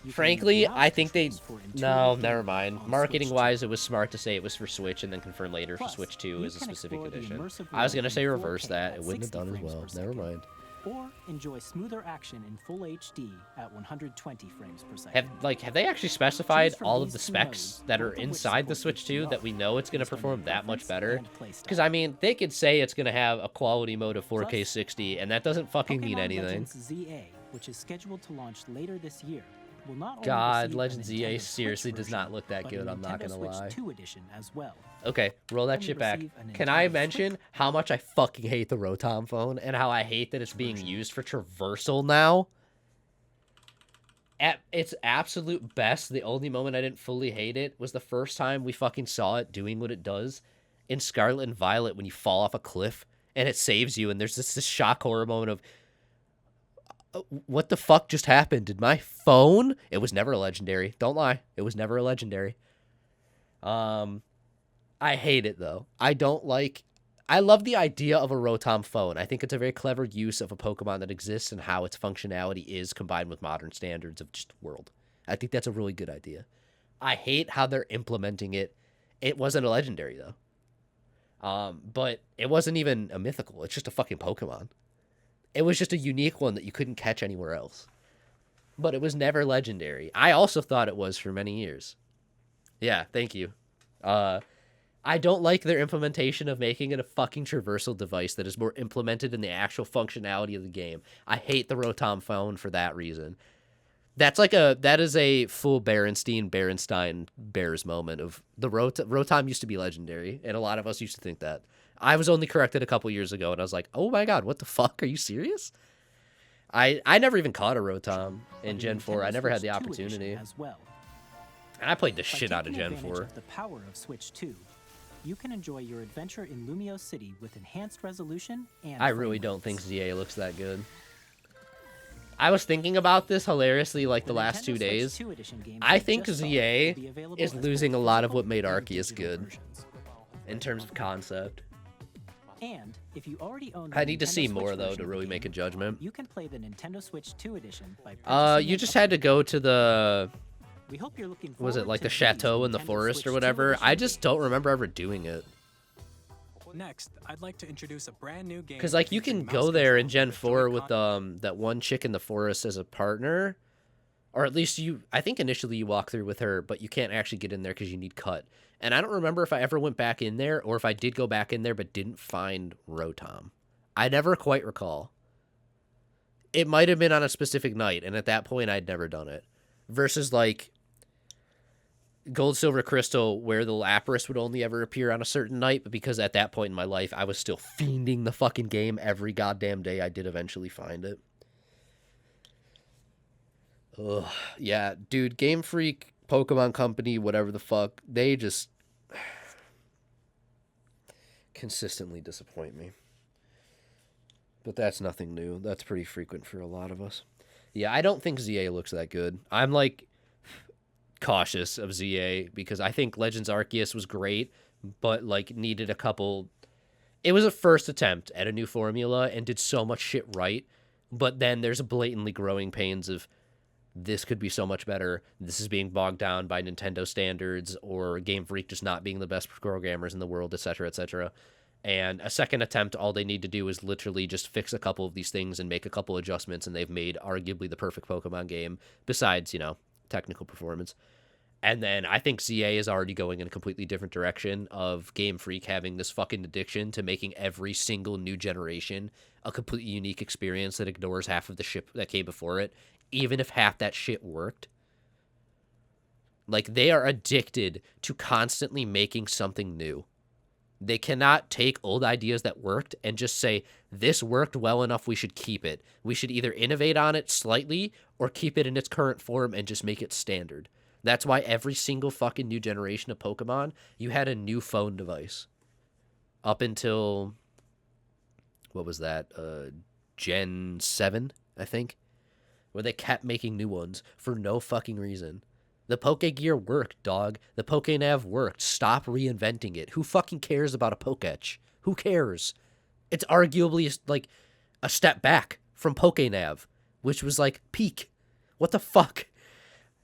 you can
Frankly,
use mouse
I think they...
controls for
No,
intuitive
never
gameplay
mind.
on Switch
Marketing-wise,
2.
it was smart to say it was for Switch and then confirm later for
Plus,
Switch 2
you
as a
can
specific
explore the
edition.
immersive
I was
world
gonna say
in
reverse
4K
that.
at
It wouldn't have
60
done as
frames
well.
per
Never
second.
mind.
Or enjoy smoother action in full HD at 120 frames per second.
Have they actually specified
Choose from
all of
these
the
two
specs
modes,
that are
both of which
inside the
support
Switch 2
HDR,
that we know it's gonna
based on your
perform that much
preference
better?
and playstyle.
Because I mean, they could say it's gonna have a quality mode of 4K
Plus,
60, and that doesn't fucking mean
Pokemon
anything.
Legends ZA, which is scheduled to launch later this year, will not only
God,
receive a
Legends
Nintendo
EA
Switch
seriously does not
version,
look that
but
good,
a
I'm not
Nintendo
gonna
Switch
lie.
2 edition as well.
Okay, roll that
Only
shit back.
receive a
Can I
Nintendo
mention
Switch
how much I fucking hate the Rotom phone and how I hate that it's being used for traversal now? At its absolute best, the only moment I didn't fully hate it was the first time we fucking saw it doing what it does in Scarlet and Violet when you fall off a cliff and it saves you, and there's this shock horror moment of what the fuck just happened? Did my phone? It was never a legendary. Don't lie. It was never a legendary. I I hate it though. I love the idea of a Rotom phone. I think it's a very clever use of a Pokemon that exists and how its functionality is combined with modern standards of just world. I think that's a really good idea. I hate how they're implementing it. It wasn't a legendary though. But it wasn't even a mythical. It's just a fucking Pokemon. It was just a unique one that you couldn't catch anywhere else. But it was never legendary. I also thought it was for many years. Yeah, thank you. I don't like their implementation of making it a fucking traversal device that is more implemented in the actual functionality of the game. I hate the Rotom phone for that reason. That is a full Berenstein Bears moment of the Rotom used to be legendary, and a lot of us used to think that. I was only corrected a couple years ago, and I was like, oh my god, what the fuck? Are you serious? I never even caught a Rotom in Gen 4. I never had the opportunity.
As well.
And I played the
By
shit out of
taking
Gen
advantage
4.
of the power of Switch 2, you can enjoy your adventure in Lumio City with enhanced resolution and
I really don't think ZA looks that good. I was thinking about this hilariously like the last 2 days. I think ZA is losing a lot of what made Arceus good in terms of concept.
And if you already own the
I need to
Nintendo
see
Switch
more though
version
to
of the
really
game,
make a judgment.
You can play the Nintendo Switch 2 edition by purchasing
You
an
just had to go to the
We hope you're looking
was it
forward
like
to
the
these
chateau in the
Nintendo
forest
Switch
or
2
whatever.
edition
I just
games.
don't remember ever doing it.
Next, I'd like to introduce a brand new game.
Cause like you can
featuring mouse
go there in
control
Gen
with
4
Joy-Con.
with that one chick in the forest as a partner, or at least I think initially you walk through with her, but you can't actually get in there because you need cut. And I don't remember if I ever went back in there or if I did go back in there but didn't find Rotom. I never quite recall. It might have been on a specific night, and at that point I'd never done it. Versus like Gold, Silver, Crystal, where the Lapras would only ever appear on a certain night, but because at that point in my life I was still fiending the fucking game every goddamn day, I did eventually find it. Ugh, yeah, dude, Game Freak, Pokemon Company, whatever the fuck, they just consistently disappoint me. But that's nothing new. That's pretty frequent for a lot of us. Yeah, I don't think ZA looks that good. I'm like cautious of ZA because I think Legends Arceus was great, but like needed a couple. It was a first attempt at a new formula and did so much shit right, but then there's blatantly growing pains of this could be so much better. This is being bogged down by Nintendo standards or Game Freak just not being the best programmers in the world, etc., etc. And a second attempt, all they need to do is literally just fix a couple of these things and make a couple adjustments, and they've made arguably the perfect Pokemon game, besides, technical performance. And then I think ZA is already going in a completely different direction of Game Freak having this fucking addiction to making every single new generation a completely unique experience that ignores half of the shit that came before it, even if half that shit worked. Like, they are addicted to constantly making something new. They cannot take old ideas that worked and just say, this worked well enough, we should keep it. We should either innovate on it slightly or keep it in its current form and just make it standard. That's why every single fucking new generation of Pokemon, you had a new phone device. Up until, what was that? Gen 7, I think? Where they kept making new ones for no fucking reason. The Pokegear worked, dog. The Pokenav worked. Stop reinventing it. Who fucking cares about a Poketch? Who cares? It's arguably like a step back from Pokenav, which was like peak. What the fuck?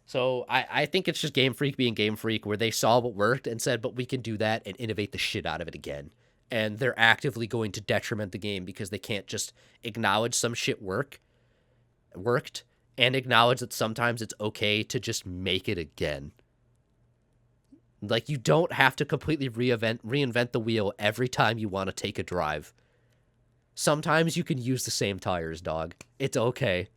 So I think it's just Game Freak being Game Freak, where they saw what worked and said, but we can do that and innovate the shit out of it again. And they're actively going to detriment the game because they can't just acknowledge some shit worked and acknowledge that sometimes it's okay to just make it again. Like, you don't have to completely reinvent the wheel every time you want to take a drive. Sometimes you can use the same tires, dog. It's okay.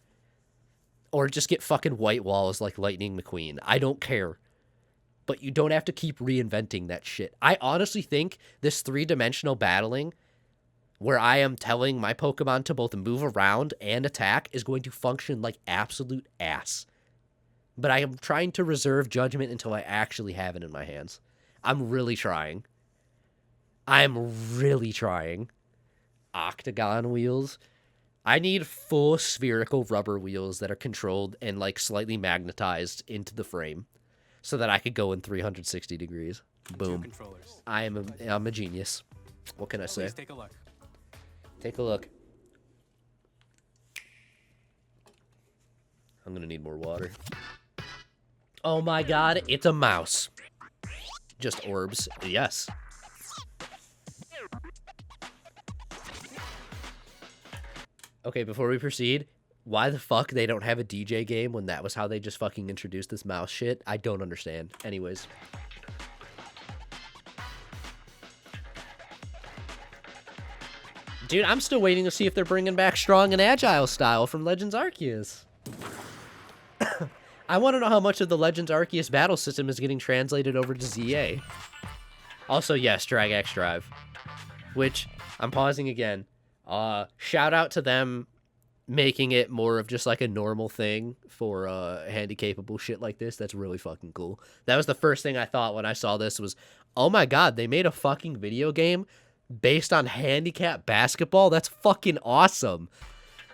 Or just get fucking white walls like Lightning McQueen. I don't care. But you don't have to keep reinventing that shit. I honestly think this three-dimensional battling, where I am telling my Pokemon to both move around and attack, is going to function like absolute ass. But I am trying to reserve judgment until I actually have it in my hands. I'm really trying. I'm really trying. Octagon wheels. I need full spherical rubber wheels that are controlled and like slightly magnetized into the frame so that I could go in 360 degrees.
and
Boom.
2 controllers.
I'm a genius. What can I say?
Please take a look.
Take a look. I'm gonna need more water. Oh my god, it's a mouse. Just orbs. Yes. Okay, before we proceed, why the fuck they don't have a DJ game when that was how they just fucking introduced this mouse shit? I don't understand. Anyways. Dude, I'm still waiting to see if they're bringing back Strong and Agile style from Legends Arceus. I want to know how much of the Legends Arceus battle system is getting translated over to ZA. Also, yes, Drag X Drive. Which, I'm pausing again. Shout out to them making it more of just like a normal thing for handy-capable shit like this. That's really fucking cool. That was the first thing I thought when I saw this was, oh my god, they made a fucking video game based on handicap basketball? That's fucking awesome.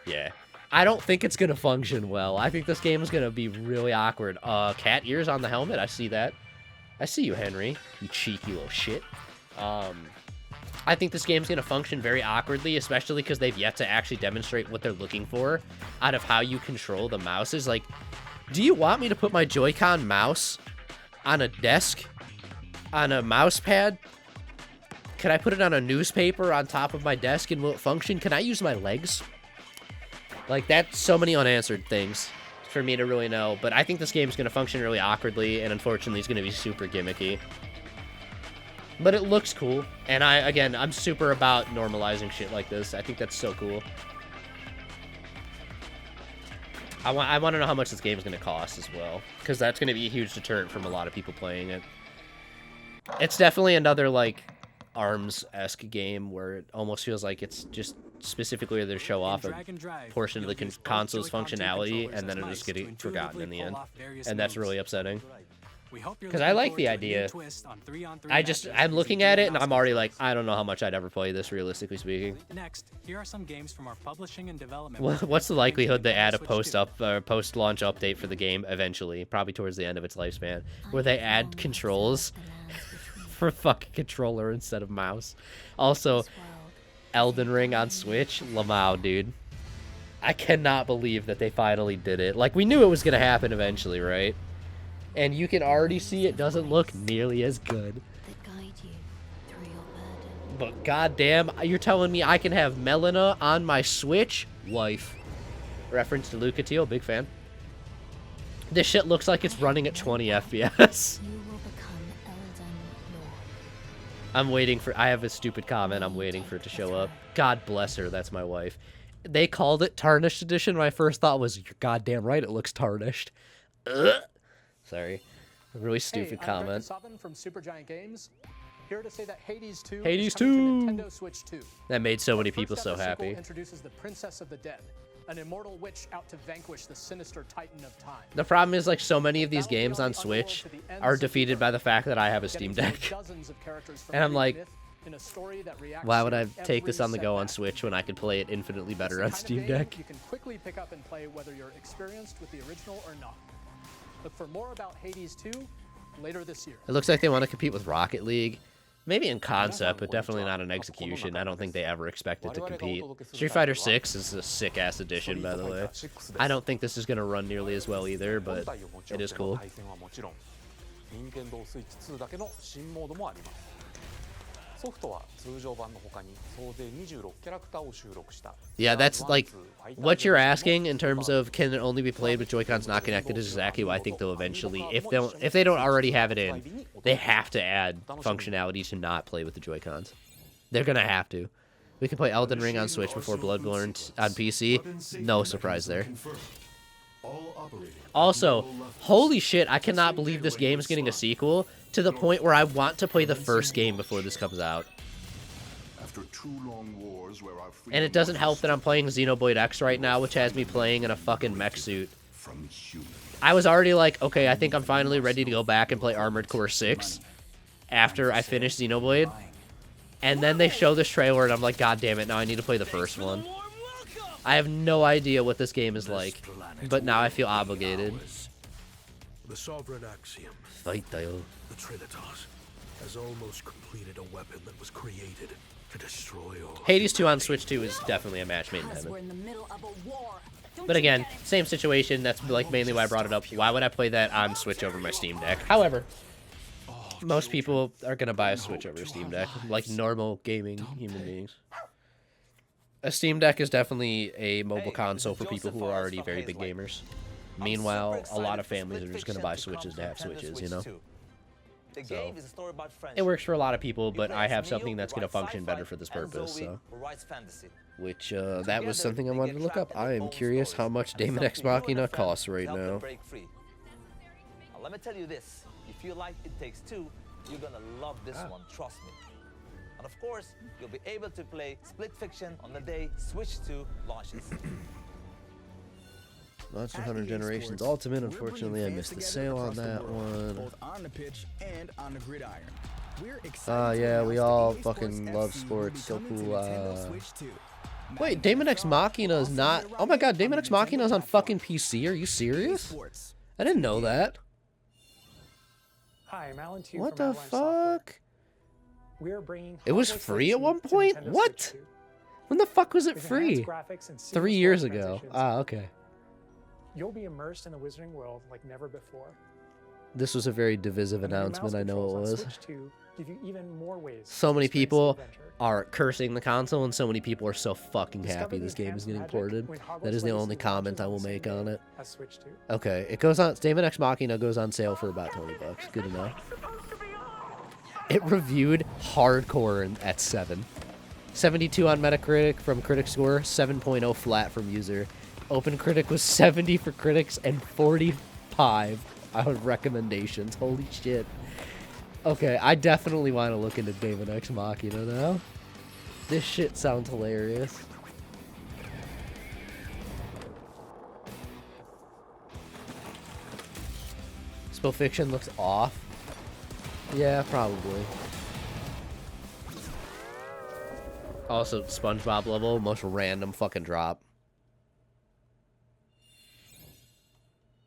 Yeah. I don't think it's going to function well. I think this game is going to be really awkward. Cat ears on the helmet. I see that. I see you, Henry. You cheeky little shit. I think this game's going to function very awkwardly, especially because they've yet to actually demonstrate what they're looking for out of how you control the mouses. Like, do you want me to put my Joy-Con mouse on a desk? On a mouse pad? Can I put it on a newspaper on top of my desk and will it function? Can I use my legs? Like, that's so many unanswered things for me to really know. But I think this game is going to function really awkwardly, and unfortunately, it's going to be super gimmicky. But it looks cool. And I'm super about normalizing shit like this. I think that's so cool. I want to know how much this game is going to cost as well, because that's going to be a huge deterrent from a lot of people playing it. It's definitely another, like, ARMS-esque game where it almost feels like it's just specifically to show off a portion of the console's functionality, and then it'll just get forgotten in the end. And that's really upsetting. Because I like the idea. I'm looking at it, and I'm already like, I don't know how much I'd ever play this, realistically speaking.
Next, here are some games from our publishing and development.
What's the likelihood they add a post-launch update for the game eventually? Probably towards the end of its lifespan, where they add controls for fucking controller instead of mouse. Also, Elden Ring on Switch, Lamau, dude. I cannot believe that they finally did it. Like, we knew it was gonna happen eventually, right? And you can already see it doesn't look nearly as good. But goddamn, you're telling me I can have Melina on my Switch? Wife. Reference to Lucatile, big fan. This shit looks like it's running at 20 FPS. I'm waiting for... I have a stupid comment. I'm waiting for it to show up. God bless her. That's my wife. They called it Tarnished Edition. My first thought was, you're goddamn right. It looks tarnished. Ugh. Sorry. A really stupid comment.
From Supergiant Games. Here to say that Hades 2
Hades
is coming
2.
to Nintendo Switch 2.
That made so many people so
First ever sequel
happy.
Introduces the Princess of the Dead, an immortal witch out to vanquish the sinister Titan of Time.
The problem is, like, so many of these games on Switch are defeated by the fact that I have a Steam Deck. And I'm like, why would I take this on the go on Switch when I could play it infinitely better on Steam Deck?
You can quickly pick up and play whether you're experienced with the original or not. Look for more about Hades 2 later this year.
It looks like they want to compete with Rocket League. Maybe in concept, but definitely not in execution. I don't think they ever expected to compete. Street Fighter 6 is a sick-ass addition, by the way. I don't think this is going to run nearly as well either, but it is cool. Yeah, that's like what you're asking in terms of can it only be played with Joy-Cons not connected is exactly why I think they'll eventually, if they don't already have it in, they have to add functionality to not play with the Joy-Cons. They're gonna have to. We can play Elden Ring on Switch before Bloodborne on PC. No surprise there. Also, holy shit, I cannot believe this game is getting a sequel to the point where I want to play the first game before this comes out. And it doesn't help that I'm playing Xenoblade X right now, which has me playing in a fucking mech suit. I was already like, okay, I think I'm finally ready to go back and play Armored Core 6 after I finish Xenoblade. And then they show this trailer and I'm like, god damn it, now I need to play the first one. I have no idea what this game is like, but now I feel obligated.
The sovereign axiom.
Fight, Dale.
The Trinitas. has almost completed a weapon that was created to destroy all.
Hades 2 on Switch 2 is definitely a match made in heaven. But again, same situation. That's like mainly why I brought it up. Why would I play that on Switch over my Steam Deck? However, most people are gonna buy a Switch over a Steam Deck, like normal gaming human beings. A Steam Deck is definitely a mobile console for people who are already very big gamers. Meanwhile, a lot of families are just gonna buy Switches to have Switches, you know? So, it works for a lot of people, but I have something that's going to function better for this purpose, so. Which, that was something I wanted to look up. I am curious how much Daemon X Machina costs right now.
Let me tell you this, if you like It Takes Two, you're gonna love this one, trust me. And of course, you'll be able to play Split Fiction on the day Switch 2 launches.
Monster Hunter Generations Ultimate. Unfortunately, I missed the sale on that one.
Both on the pitch and on the gridiron.
Yeah, we all fucking love sports. So cool. Wait, Daemon X Machina is not. Oh my god, Daemon X Machina is on fucking PC. Are you serious? I didn't know that.
Hi, I'm Alan Tew
What
from
the
Avalanche Software.
fuck?
We are bringing
It was
Hogwarts
free at
Legacy
one
to
point?
Nintendo
What?
Switch 2.
When the fuck was it
With
free?
enhanced graphics and
3
seamless
years
world
ago.
transitions,
Ah, okay.
You'll be immersed in the Wizarding world like never before.
This was a very divisive
And the new
announcement,
mouse
I know it
controls on
was.
Switch 2 give you even more ways
So
to
many
experience the
people
adventure.
are cursing the console, and so many people are so fucking
Discover
happy
the
this game is
enhanced
getting
magic
ported.
when Hogwarts
That is the
Legacy
only comment
launches
I
on
will
the same
make on
day
it.
as Switch 2.
Okay, it goes on. Daemon X Machina goes on sale for about $20. Good enough. It reviewed hardcore at 7. 72 on Metacritic from critic score, 7.0 flat from user. OpenCritic was 70 for critics and 45 out of recommendations. Holy shit. Okay, I definitely want to look into Daemon X Machina now. This shit sounds hilarious. Spell Fiction looks off. Yeah, probably. Also, SpongeBob level, most random fucking drop.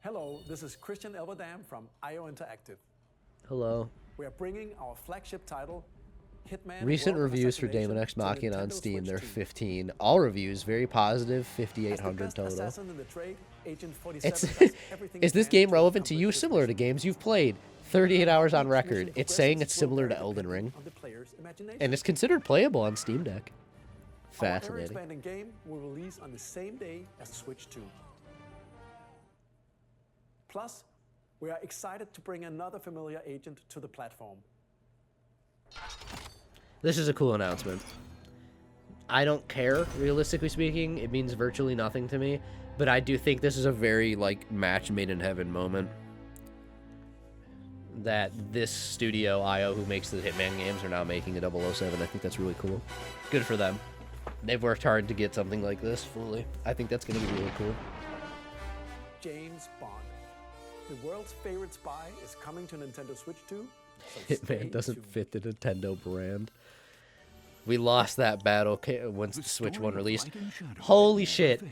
Hello, this is Christian Elverdam from IO Interactive.
Hello.
We are bringing our flagship title, Hitman.
Recent
World of
reviews for
Assassination,
Daemon X
to
Machina on
Nintendo
Steam,
Switch
they're
2.
15. All reviews, very positive, 5,800
As the best
total.
assassin in the trade, Agent 47
It's
does everything
is
he
this
can
game
to
relevant to
accomplish
you?
his
Similar to games you've played. 38 hours on record. It's saying it's similar to Elden Ring.
on the player's imagination.
And it's considered playable on Steam Deck.
Our
Fascinating.
expanding game will release on the same day as Switch 2. Plus, we are excited to bring another familiar agent to the platform.
This is a cool announcement. I don't care, realistically speaking. It means virtually nothing to me. But I do think this is a very, like, match made in heaven moment. That this studio, IO, who makes the Hitman games, are now making a 007. I think that's really cool. Good for them. They've worked hard to get something like this fully. I think that's going to be really cool.
James Bond. The world's favorite spy is coming to Nintendo Switch 2. So stay
Hitman doesn't
tuned.
fit the Nintendo brand. We lost that battle once the Switch 1 released. Holy shit.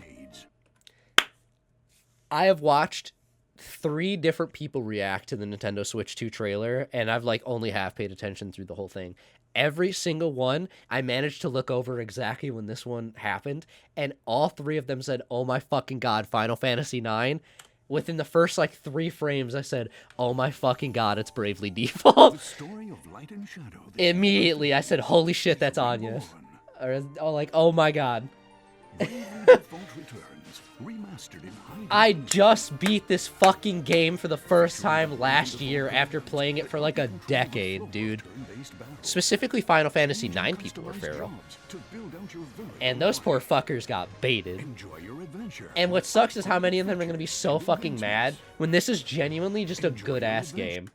I have watched 3 different people react to the Nintendo Switch 2 trailer, and I've like only half paid attention through the whole thing. Every single one, I managed to look over exactly when this one happened, and all 3 of them said, "Oh my fucking god, Final Fantasy IX." Within the first like 3 frames, I said, "Oh my fucking god, it's Bravely Default." Immediately, I said, "Holy shit, that's Anya." Or like, "Oh my god." I just beat this fucking game for the first time last year after playing it for like a decade, dude. Specifically, Final Fantasy IX people were feral. And those poor fuckers got baited. And what sucks is how many of them are going to be so fucking mad when this is genuinely just a good-ass game.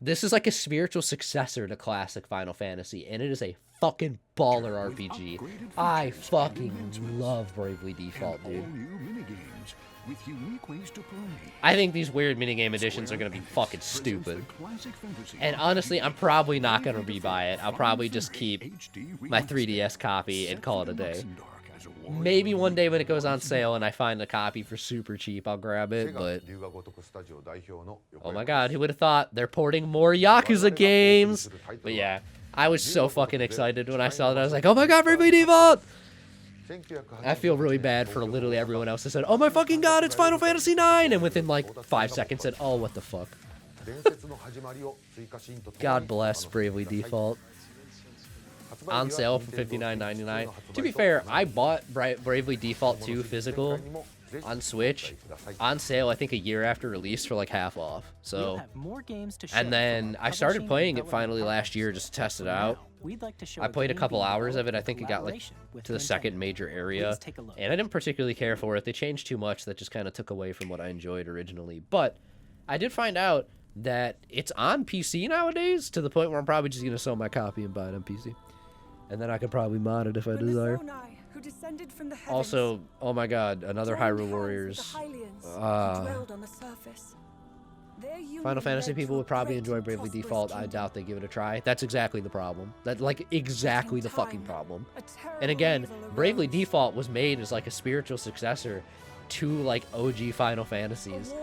This is like a spiritual successor to classic Final Fantasy, and it is a fucking baller RPG. I fucking love Bravely Default, dude. I think these weird minigame editions are going to be fucking stupid. And honestly, I'm probably not going to rebuy it. I'll probably just keep my 3DS copy and call it a day. Maybe one day when it goes on sale and I find a copy for super cheap, I'll grab it, but... Oh my god, who would have thought? They're porting more Yakuza games! But yeah, I was so fucking excited when I saw that. I was like, oh my god, Bravely Default! I feel really bad for literally everyone else that said, oh my fucking god, it's Final Fantasy IX! And within like 5 seconds said, oh, what the fuck. God bless Bravely Default. On sale for $59.99. To be fair, I bought Bravely Default 2 physical on Switch on sale, I think a year after release for like half off. So, and then I started playing it finally last year just to test it out. I played a couple hours of it. I think it got like to the second major area, and I didn't particularly care for it. They changed too much that just kind of took away from what I enjoyed originally. But I did find out that it's on PC nowadays to the point where I'm probably just going to sell my copy and buy it on PC. And then I could probably mod it if I desire. Also, oh my god, another Hyrule Warriors. Final Fantasy people would probably enjoy Bravely Default. I doubt they give it a try. That's exactly the problem. That's like exactly the fucking problem. And again, Bravely Default was made as like a spiritual successor to like OG Final Fantasies.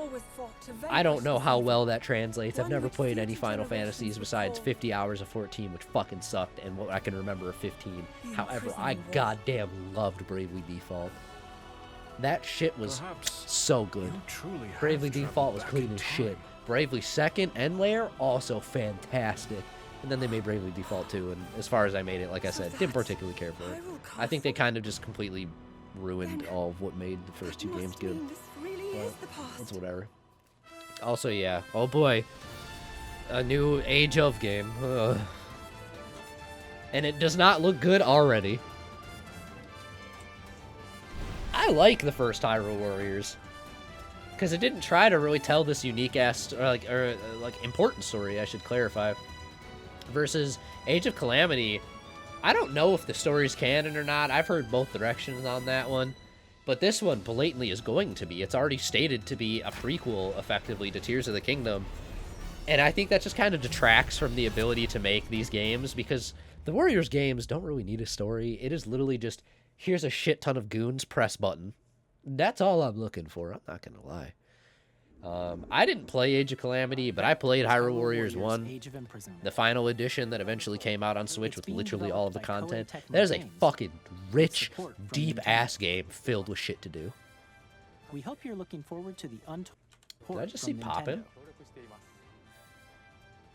I don't know how well that translates. I've never played any Final Fantasies besides 50 hours of 14, which fucking sucked, and what I can remember of 15. However, I goddamn loved Bravely Default. That shit was so good. Bravely Default was clean as shit. Bravely Second and Lair, also fantastic. And then they made Bravely Default 2, and as far as I made it, like I said, didn't particularly care for it. I think they kind of just completely ruined all of what made the first 2 games good. But it's whatever. Also, yeah. Oh boy. A new Age of game. Ugh. And it does not look good already. I like the first Hyrule Warriors. Because it didn't try to really tell this unique ass, or important story, I should clarify. Versus Age of Calamity, I don't know if the story's canon or not. I've heard both directions on that one. But this one blatantly is going to be. It's already stated to be a prequel, effectively, to Tears of the Kingdom. And I think that just kind of detracts from the ability to make these games, because the Warriors games don't really need a story. It is literally just, here's a shit ton of goons, press button. That's all I'm looking for, I'm not going to lie. I didn't play Age of Calamity, but I played Hyrule Warriors 1, the final edition that eventually came out on Switch with literally all of the content. That is a fucking rich, deep-ass game filled with shit to do.
We hope you're looking forward to the untold.
Did I just see Poppin'?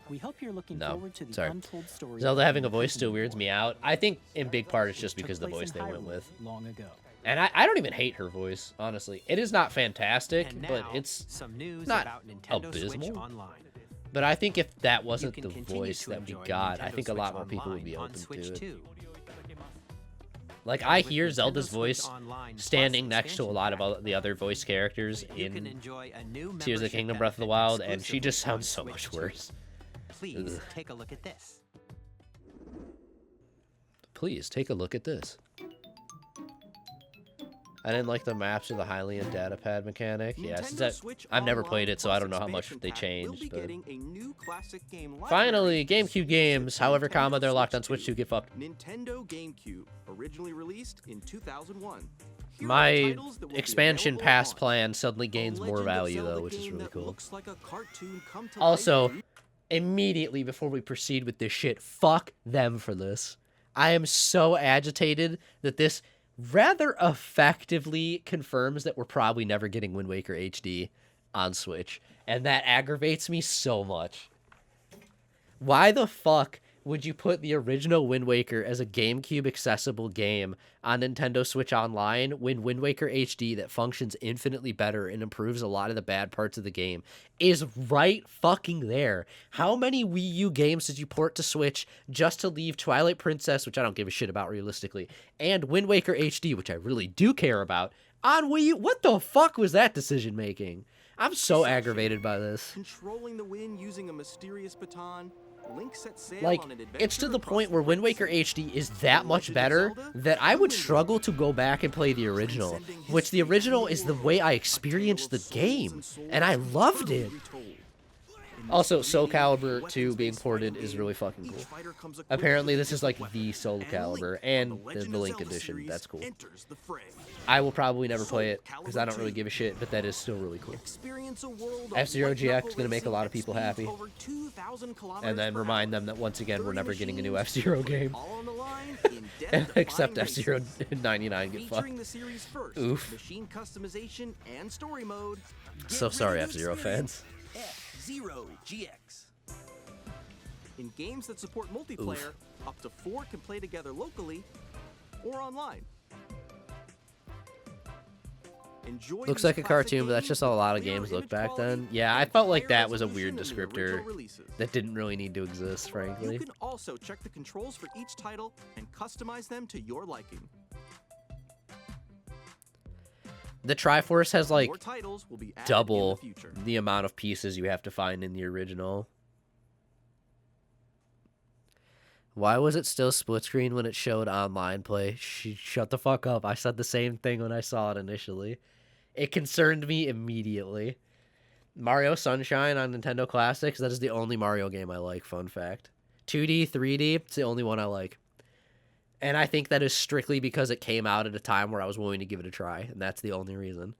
We hope you're looking forward to the untold story.
Zelda having a voice still weirds me out. I think in big part it's just because of the voice they went with.
Long ago.
And I don't even hate her voice, honestly. It is not fantastic, but it's not abysmal. But I think if that wasn't the voice that we got, I think a lot more people would be open to it. Like, I hear Zelda's voice standing next to a lot of the other voice characters in Tears of the Kingdom Breath of the Wild, and she just sounds so much worse.
Please take a look at this.
Please take a look at this. I didn't like the maps or the Hylian datapad mechanic. Yeah, since I've never played it, so I don't know how much they changed. But finally, GameCube games. However, they're locked on Switch 2. Get fucked.
Nintendo GameCube, originally released in 2001.
My expansion pass plan suddenly gains more value, though, which is really cool. Also, immediately before we proceed with this shit, fuck them for this. I am so agitated that this rather effectively confirms that we're probably never getting Wind Waker HD on Switch, and that aggravates me so much. Why the fuck would you put the original Wind Waker as a GameCube accessible game on Nintendo Switch Online when Wind Waker HD, that functions infinitely better and improves a lot of the bad parts of the game, is right fucking there? How many Wii U games did you port to Switch just to leave Twilight Princess, which I don't give a shit about realistically, and Wind Waker HD, which I really do care about, on Wii U? What the fuck was that decision making? I'm so aggravated by this.
Controlling the wind using a mysterious baton.
Like, it's to the point where Wind Waker HD is that much better that I would struggle to go back and play the original, which the original is the way I experienced the game, and I loved it. Also, Soul Calibur 2 being ported is really fucking cool. Apparently, this is like the Soul Calibur and the Link edition. That's cool. I will probably never play it because I don't really give a shit, but that is still really cool. F-Zero GX is going to make a lot of people happy. And then remind them that once again, we're never getting a new F-Zero game. Except F-Zero 99 get fucked. Oof.
Machine customization and story mode.
So sorry, F-Zero fans.
F-Zero GX. In games that support multiplayer, up to 4 can play together locally or online. Enjoy
Looks like a cartoon, but that's just how a lot of games looked back then. Yeah, I felt like that was a weird descriptor that didn't really need to exist, frankly.
You can also check the controls for each title and customize them to your liking.
The Triforce has like
More titles will be added
double
in the future.
the amount of pieces you have to find in the original. Why was it still split screen when it showed online play? Shut the fuck up. I said the same thing when I saw it initially. It concerned me immediately. Mario Sunshine on Nintendo Classics, that is the only Mario game I like, fun fact. 2D, 3D, it's the only one I like. And I think that is strictly because it came out at a time where I was willing to give it a try, and that's the only reason.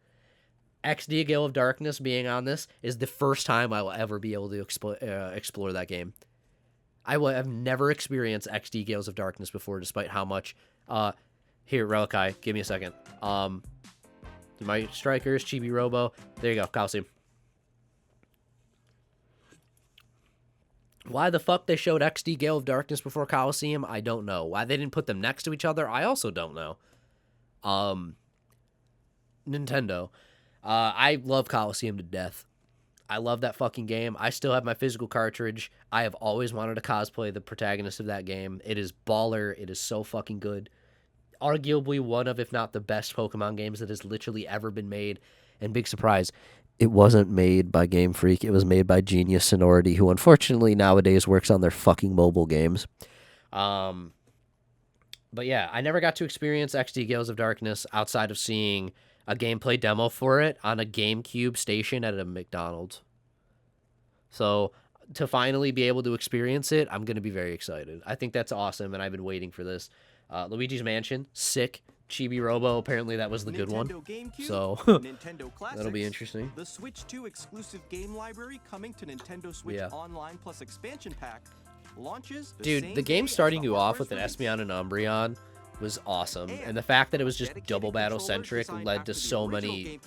XD Gale of Darkness being on this is the first time I will ever be able to explore that game. I have never experienced XD Gales of Darkness before, despite how much... Here, Relikai, give me a second. My Strikers, Chibi Robo. There you go, Coliseum. Why the fuck they showed XD Gale of Darkness before Coliseum, I don't know. Why they didn't put them next to each other, I also don't know. Nintendo. I love Coliseum to death. I love that fucking game. I still have my physical cartridge. I have always wanted to cosplay the protagonist of that game. It is baller. It is so fucking good. Arguably one of, if not the best Pokemon games that has literally ever been made. And big surprise, it wasn't made by Game Freak. It was made by Genius Sonority, who unfortunately nowadays works on their fucking mobile games. But yeah, I never got to experience XD Gales of Darkness outside of seeing a gameplay demo for it on a GameCube station at a McDonald's. So to finally be able to experience it, I'm going to be very excited. I think that's awesome, and I've been waiting for this. Luigi's Mansion, sick. Chibi Robo, apparently that was the good one.
GameCube,
So
Nintendo Classics,
that'll be interesting.
The Switch 2 exclusive game library coming to Nintendo Switch Online Plus expansion pack launches
Dude, the game starting you off with an Espeon and Umbreon was awesome, and the fact that it was just double battle centric led to so many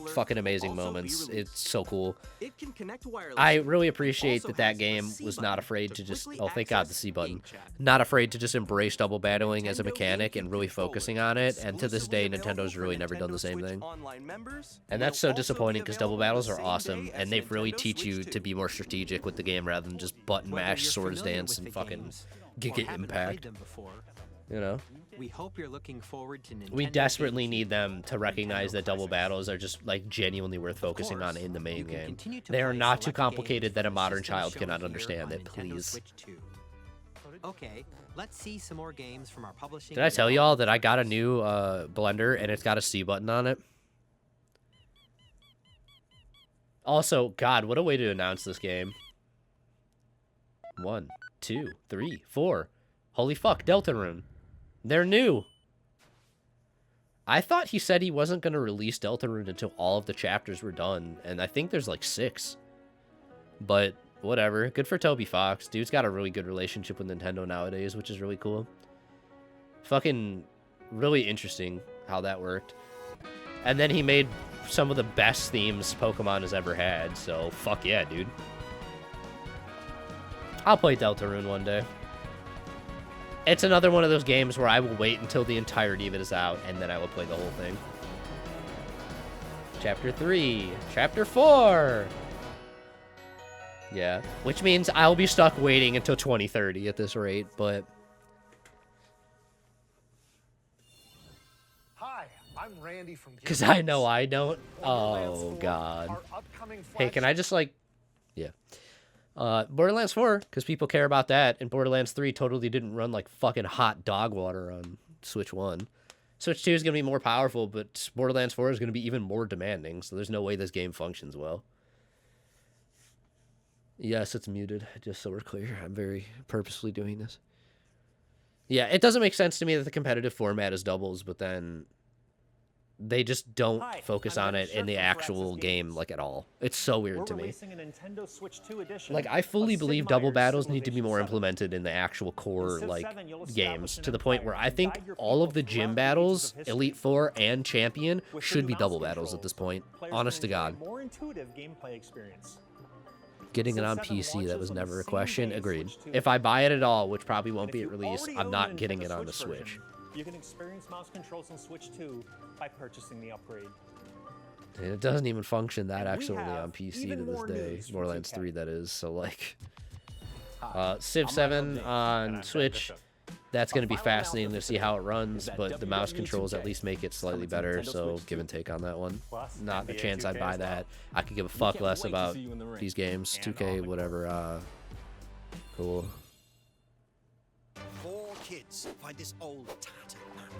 fucking amazing moments. It's so cool. I really appreciate that game was not afraid to just, oh thank god, the C button, not afraid to just embrace double battling as a mechanic and really focusing on it, and to this day Nintendo's really never done the same thing. And that's so disappointing because double battles are awesome, and they really teach you to be more strategic with the game rather than just button mash, swords dance, and fucking Giga Impact. You know?
We hope you're looking forward to Nintendo.
We desperately need them to recognize that double battles are just like genuinely worth focusing on in the main game. They are not too complicated that a modern child cannot understand it, please.
Okay, let's see some more games from our publishing.
Did I tell y'all that I got a new blender and it's got a C button on it? Also, God, what a way to announce this game. 1, 2, 3, 4. Holy fuck, Deltarune. They're new. I thought he said he wasn't going to release Deltarune until all of the chapters were done, and I think there's like 6. But whatever. Good for Toby Fox. Dude's got a really good relationship with Nintendo nowadays, which is really cool. Fucking really interesting how that worked. And then he made some of the best themes Pokemon has ever had, so fuck yeah, dude. I'll play Deltarune one day. It's another one of those games where I will wait until the entirety of it is out, and then I will play the whole thing. Chapter 3. Chapter 4! Yeah, which means I'll be stuck waiting until 2030 at this rate, but...
Hi, I'm Randy from...
Because I know I don't... Oh, God. Hey, can I just, like... Yeah. Borderlands 4, because people care about that, and Borderlands 3 totally didn't run like fucking hot dog water on Switch 1. Switch 2 is going to be more powerful, but Borderlands 4 is going to be even more demanding, so there's no way this game functions well. Yes, it's muted, just so we're clear. I'm very purposely doing this. Yeah, it doesn't make sense to me that the competitive format is doubles, but then they just don't focus on it in the actual game, like, at all. It's so weird to me. Like, I fully believe double battles need to be more implemented in the actual core, like, games, to the point where I think all of the gym battles, Elite Four and Champion, should be double battles at this point. Honest to God.
More intuitive gameplay experience.
Getting it on PC, that was never a question. Agreed. If I buy it at all, which probably won't be at release, I'm not getting it on the Switch.
You can experience mouse controls on Switch 2 by purchasing the upgrade.
And it doesn't even function that excellently on PC to this day. Borderlands 3, that is. So, like, Civ 7 on Switch, that's going to be fascinating to see how it runs, but the mouse controls at least make it slightly better, so give and take on that one. Not a chance I'd buy that. I could give a fuck less about these games. 2K, whatever. Cool.
4 kids find this old tattered map.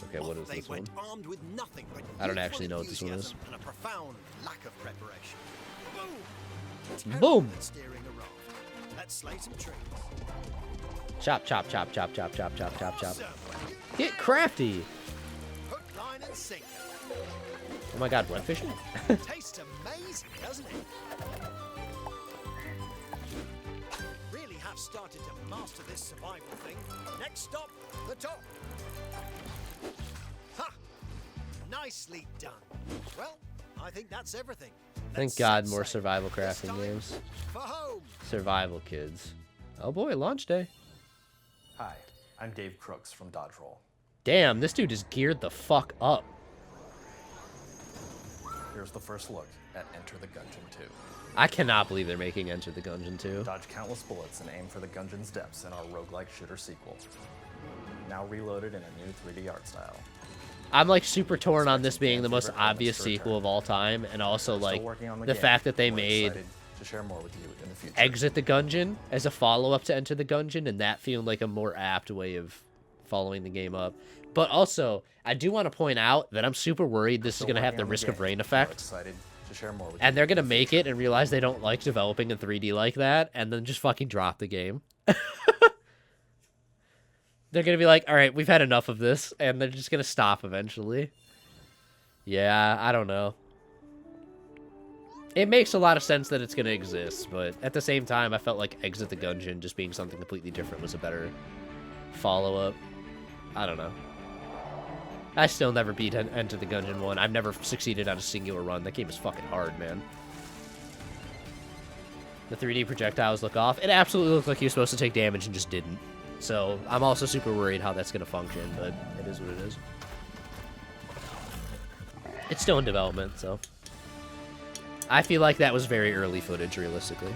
Okay, what is this one?
Armed with nothing but
I don't actually know what this one is.
and a profound lack of preparation.
Boom!
Steering a raft. Let's slay some trees.
Chop, chop, chop, chop, chop, chop, chop, chop, chop. Get crafty!
Hook, line, and sinker.
Oh my god, web fishing?
Tastes amazing, doesn't it? Really have started to master this survival thing. Next stop, the top. Ha! Nicely done. Well, I think that's everything.
Thank God, more survival crafting games.
For home.
Survival kids. Oh boy, launch day.
Hi, I'm Dave Crooks from Dodge Roll.
Damn, this dude is geared the fuck up.
Here's the first look at Enter the Gungeon 2.
I cannot believe they're making Enter the Gungeon 2.
Dodge countless bullets and aim for the Gungeon's depths in our roguelike shooter sequel. Now reloaded in a new 3D art style.
I'm like super torn on this being the most obvious sequel of all time, and also like the fact that they made
to share more with you in the future.
Exit the Gungeon as a follow-up to Enter the Gungeon, and that feeling like a more apt way of following the game up. But also, I do want to point out that I'm super worried this is going to have the Risk of Rain effect. And they're going to make it and realize they don't like developing in 3D like that, and then just fucking drop the game. They're going to be like, all right, we've had enough of this, and they're just going to stop eventually. Yeah, I don't know. It makes a lot of sense that it's going to exist, but at the same time, I felt like Exit the Gungeon just being something completely different was a better follow-up. I don't know. I still never beat Enter the Gungeon 1. I've never succeeded on a singular run. That game is fucking hard, man. The 3D projectiles look off. It absolutely looked like he was supposed to take damage and just didn't. So I'm also super worried how that's going to function, but it is what it is. It's still in development, so I feel like that was very early footage, realistically.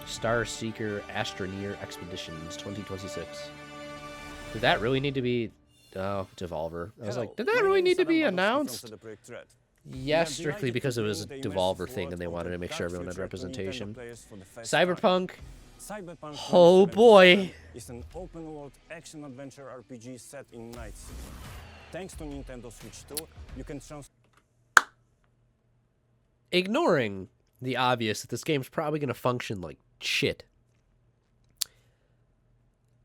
Star Seeker Astroneer Expeditions 2026. Did that really need to be... Oh, Devolver. I was like, did that really need to be announced? Yes, strictly because it was a Devolver thing and they wanted to make sure everyone had representation. Cyberpunk. Oh boy.
It's an open-world action-adventure RPG set in Night City. Thanks to Nintendo Switch 2, you can
Ignoring the obvious that this game's probably going to function like shit.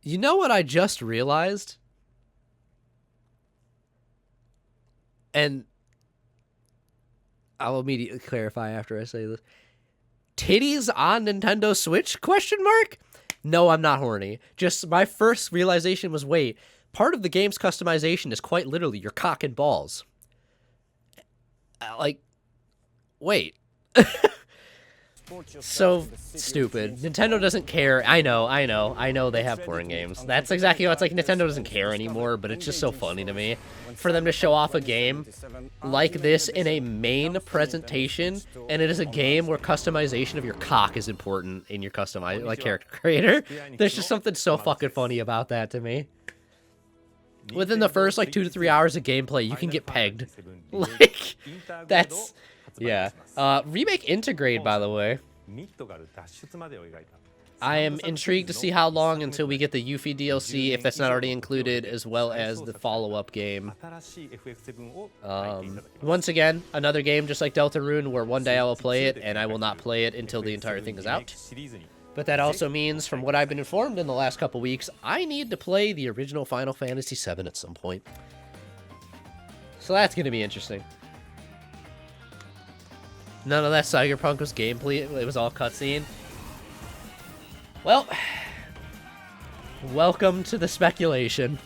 You know what I just realized? And I'll immediately clarify after I say this. Titties on Nintendo Switch? Question mark? No, I'm not horny. Just my first realization was, wait, part of the game's customization is quite literally your cock and balls. Like, wait. So stupid. Nintendo doesn't care. I know they have porn games. That's exactly what it's like. Nintendo doesn't care anymore, but it's just so funny to me for them to show off a game like this in a main presentation, and it is a game where customization of your cock is important in your character creator. There's just something so fucking funny about that to me. Within the first 2 to 3 hours of gameplay, you can get pegged. Like, that's... Yeah. Remake Intergrade, by the way. I am intrigued to see how long until we get the Yuffie DLC, if that's not already included, as well as the follow-up game. Once again, another game just like Deltarune, where one day I will play it, and I will not play it until the entire thing is out. But that also means, from what I've been informed in the last couple weeks, I need to play the original Final Fantasy VII at some point. So that's going to be interesting. None of that Cyberpunk was gameplay, it was all cutscene. Well, welcome to the speculation.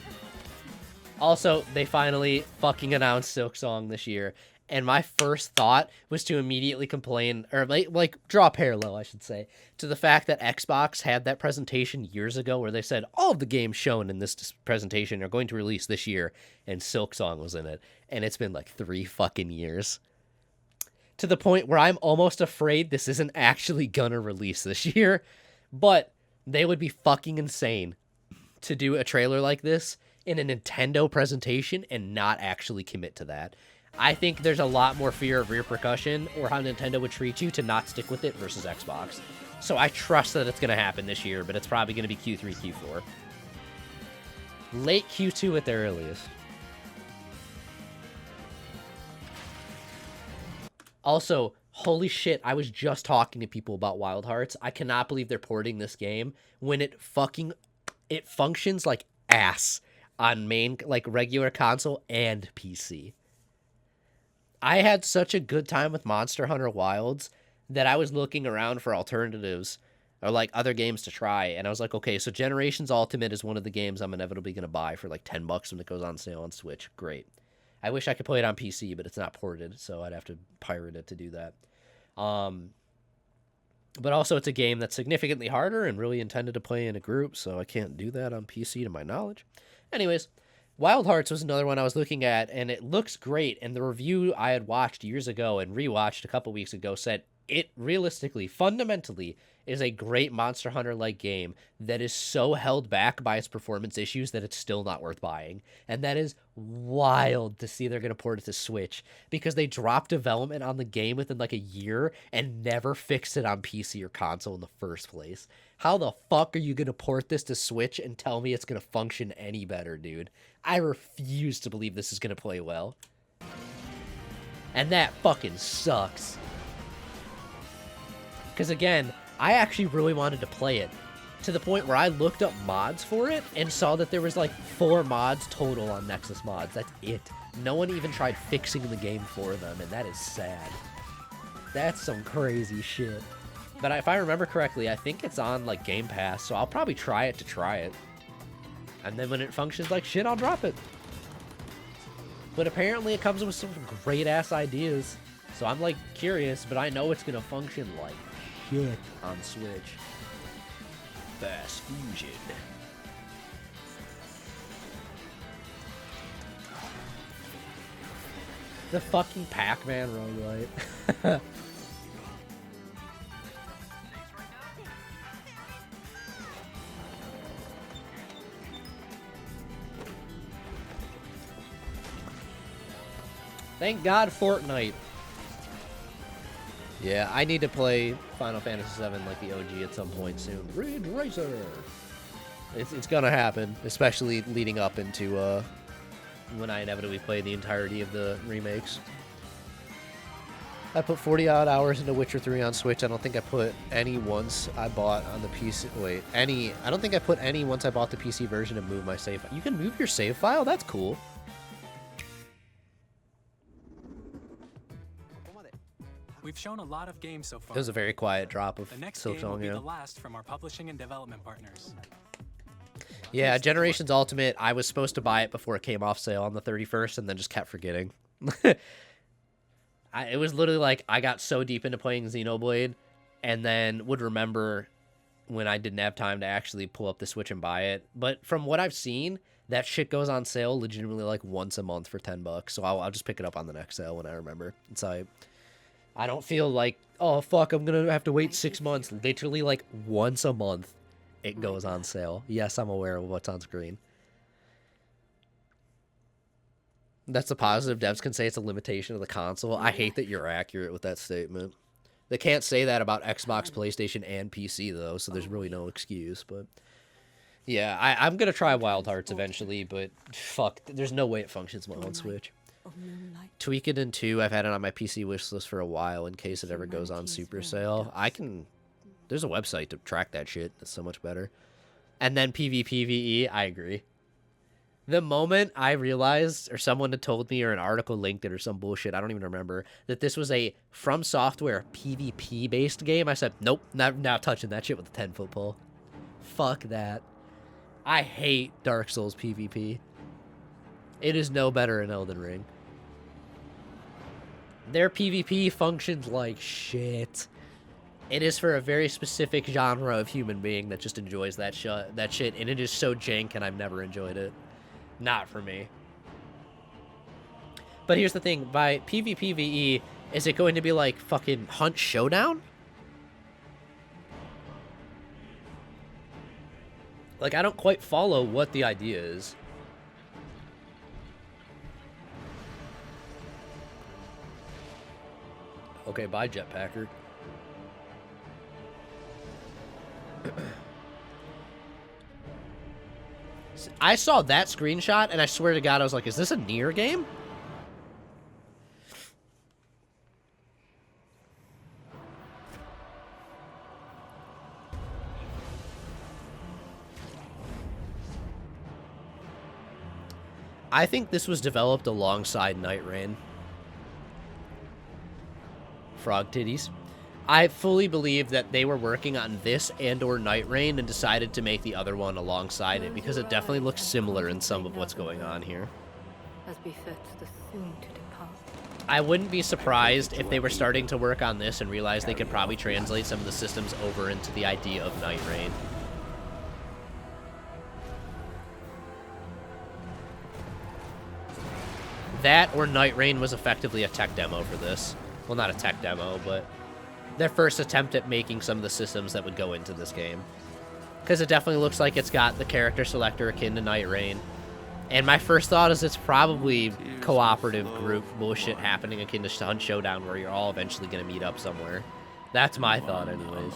Also, they finally fucking announced Silksong this year, and my first thought was to immediately complain, or like draw a parallel, I should say, to the fact that Xbox had that presentation years ago where they said all of the games shown in this presentation are going to release this year, and Silksong was in it, and it's been like 3 fucking years. To the point where I'm almost afraid this isn't actually gonna release this year. But they would be fucking insane to do a trailer like this in a Nintendo presentation and not actually commit to that. I think there's a lot more fear of repercussion or how Nintendo would treat you to not stick with it versus Xbox. So I trust that it's going to happen this year, but it's probably going to be Q3, Q4. Late Q2 at the earliest. Also, holy shit, I was just talking to people about Wild Hearts. I cannot believe they're porting this game when it functions like ass on main, like, regular console and PC. I had such a good time with Monster Hunter Wilds that I was looking around for alternatives or, like, other games to try, and I was like, okay, so Generations Ultimate is one of the games I'm inevitably going to buy for, like, $10 when it goes on sale on Switch. Great. I wish I could play it on PC, but it's not ported, so I'd have to pirate it to do that. But also it's a game that's significantly harder and really intended to play in a group, so I can't do that on PC to my knowledge. Anyways, Wild Hearts was another one I was looking at, and it looks great, and the review I had watched years ago and rewatched a couple weeks ago said it realistically, fundamentally, is a great Monster Hunter-like game that is so held back by its performance issues that it's still not worth buying. And that is wild to see they're going to port it to Switch, because they dropped development on the game within like a year and never fixed it on PC or console in the first place. How the fuck are you going to port this to Switch and tell me it's going to function any better, dude? I refuse to believe this is going to play well. And that fucking sucks. Because again, I actually really wanted to play it, to the point where I looked up mods for it and saw that there was like 4 mods total on Nexus Mods. That's it. No one even tried fixing the game for them, and that is sad. That's some crazy shit. But if I remember correctly, I think it's on like Game Pass, so I'll probably try it to try it. And then when it functions like shit, I'll drop it. But apparently it comes with some great-ass ideas. So I'm like curious, but I know it's going to function like shit on Switch. Fast Fusion. The fucking Pac-Man roguelite. Thank God Fortnite. Yeah, I need to play Final Fantasy VII like the OG at some point soon. Ridge Racer! It's gonna happen, especially leading up into when I inevitably play the entirety of the remakes. I put 40-odd hours into Witcher 3 on Switch. I don't think I put any once I bought on the PC. Wait, any? I don't think I put any once I bought the PC version and moved my save. You can move your save file? That's cool.
We've shown a lot of games so far.
It was a very quiet drop of
the next game will
Silksong,
be
yeah.
the last from our publishing and development partners.
Yeah, Generations Ultimate, I was supposed to buy it before it came off sale on the 31st and then just kept forgetting. It was literally like I got so deep into playing Xenoblade and then would remember when I didn't have time to actually pull up the Switch and buy it. But from what I've seen, that shit goes on sale legitimately like once a month for $10. So I'll just pick it up on the next sale when I remember. And so I don't feel like, oh, fuck, I'm going to have to wait 6 months. Literally, like, once a month, it goes on sale. Yes, I'm aware of what's on screen. That's the positive. Devs can say it's a limitation of the console. I hate that you're accurate with that statement. They can't say that about Xbox, PlayStation, and PC, though, so there's really no excuse. But yeah, I'm going to try Wild Hearts eventually, but fuck, there's no way it functions well on Switch. Tweak It in 2, I've had it on my PC wishlist for a while in case it ever goes on Super Sale. There's a website to track that shit. It's so much better. And then PvPvE, I agree. The moment I realized, or someone had told me, or an article linked it, or some bullshit, I don't even remember, that this was a From Software PvP-based game, I said, nope, not touching that shit with a 10-foot pole. Fuck that. I hate Dark Souls PvP. It is no better in Elden Ring. Their PvP functions like shit. It is for a very specific genre of human being that just enjoys that shit, and it is so jank, and I've never enjoyed it. Not for me. But here's the thing, by PvPvE, is it going to be like fucking Hunt Showdown? Like, I don't quite follow what the idea is. Okay, bye, Jetpacker. I saw that screenshot, and I swear to God, I was like, is this a Nier game? I think this was developed alongside Night Rain. Frog titties. I fully believe that they were working on this and or Night Rain and decided to make the other one alongside it because it definitely looks similar in some of what's going on here.
As befits the soon to depart.
I wouldn't be surprised if they were starting to work on this and realized they could probably translate some of the systems over into the idea of Night Rain. That or Night Rain was effectively a tech demo for this. Well, not a tech demo, but their first attempt at making some of the systems that would go into this game. Because it definitely looks like it's got the character selector akin to Night Rain. And my first thought is it's probably cooperative group bullshit happening akin to Hunt Showdown where you're all eventually going to meet up somewhere. That's my thought anyways.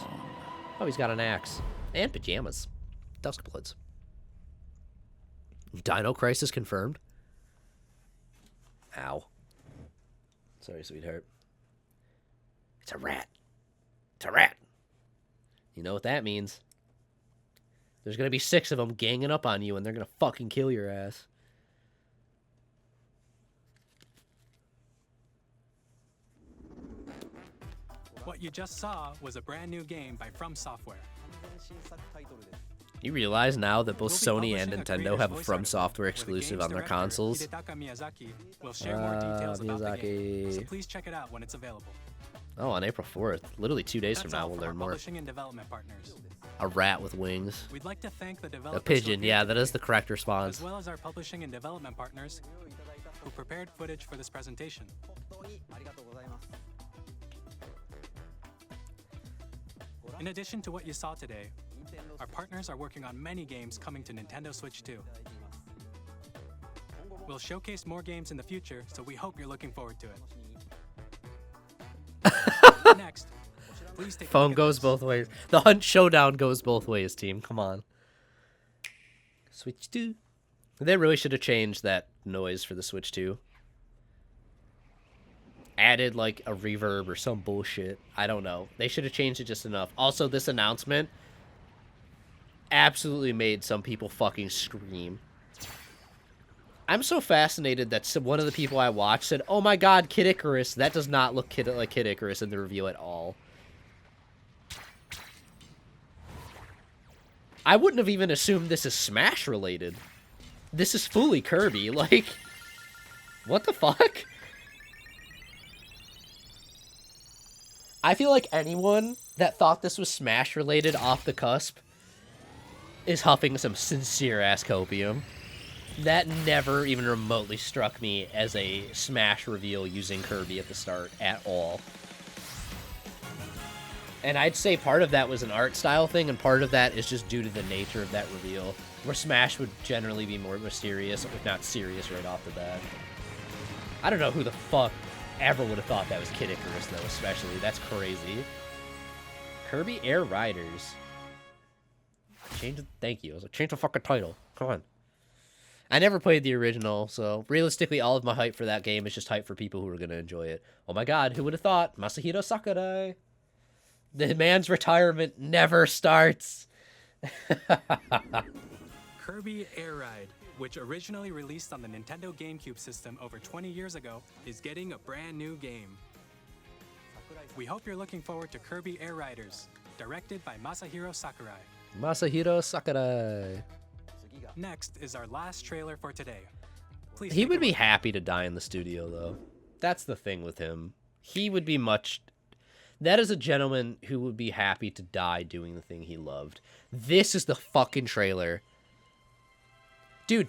Oh, he's got an axe. And pajamas. Duskbloods. Dino Crisis confirmed. Ow. Sorry, sweetheart. It's a rat. It's a rat. You know what that means. There's going to be 6 of them ganging up on you, and they're going to fucking kill your ass.
What you just saw was a brand new game by From Software.
You realize now that both Sony and Nintendo have a From Software exclusive on their consoles?
We'll share more details about the game, so please check it out when it's available.
Oh, on April 4th. Literally 2 days from now, we'll learn more.
Publishing and development partners.
A rat with wings.
We'd like to thank the developers.
A pigeon, yeah, that is the correct response.
As well as our publishing and development partners who prepared footage for this presentation. In addition to what you saw today, our partners are working on many games coming to Nintendo Switch 2. We'll showcase more games in the future, so we hope you're looking forward to it. Next, please take
Phone goes both ways. The Hunt Showdown goes both ways, team. Come on. Switch 2. They really should have changed that noise for the Switch 2. Added, like, a reverb or some bullshit. I don't know. They should have changed it just enough. Also, this announcement absolutely made some people fucking scream. I'm so fascinated that one of the people I watched said, oh my god, Kid Icarus. That does not look like Kid Icarus in the review at all. I wouldn't have even assumed this is Smash related. This is fully Kirby. Like, what the fuck? I feel like anyone that thought this was Smash related off the cusp is huffing some sincere-ass copium. That never even remotely struck me as a Smash reveal using Kirby at the start at all. And I'd say part of that was an art style thing, and part of that is just due to the nature of that reveal, where Smash would generally be more mysterious, if not serious, right off the bat. I don't know who the fuck ever would have thought that was Kid Icarus, though, especially. That's crazy. Kirby Air Riders. Thank you. I was like, change the fucking title. Come on. I never played the original, so realistically, all of my hype for that game is just hype for people who are going to enjoy it. Oh my god, who would have thought? Masahiro Sakurai. The man's retirement never starts.
Kirby Air Ride, which originally released on the Nintendo GameCube system over 20 years ago, is getting a brand new game. We hope you're looking forward to Kirby Air Riders, directed by Masahiro Sakurai.
Masahiro Sakurai.
Next is our last trailer for today. Please
He would be happy to die in the studio, though. That's the thing with him. He would be much... That is a gentleman who would be happy to die doing the thing he loved. This is the fucking trailer. Dude,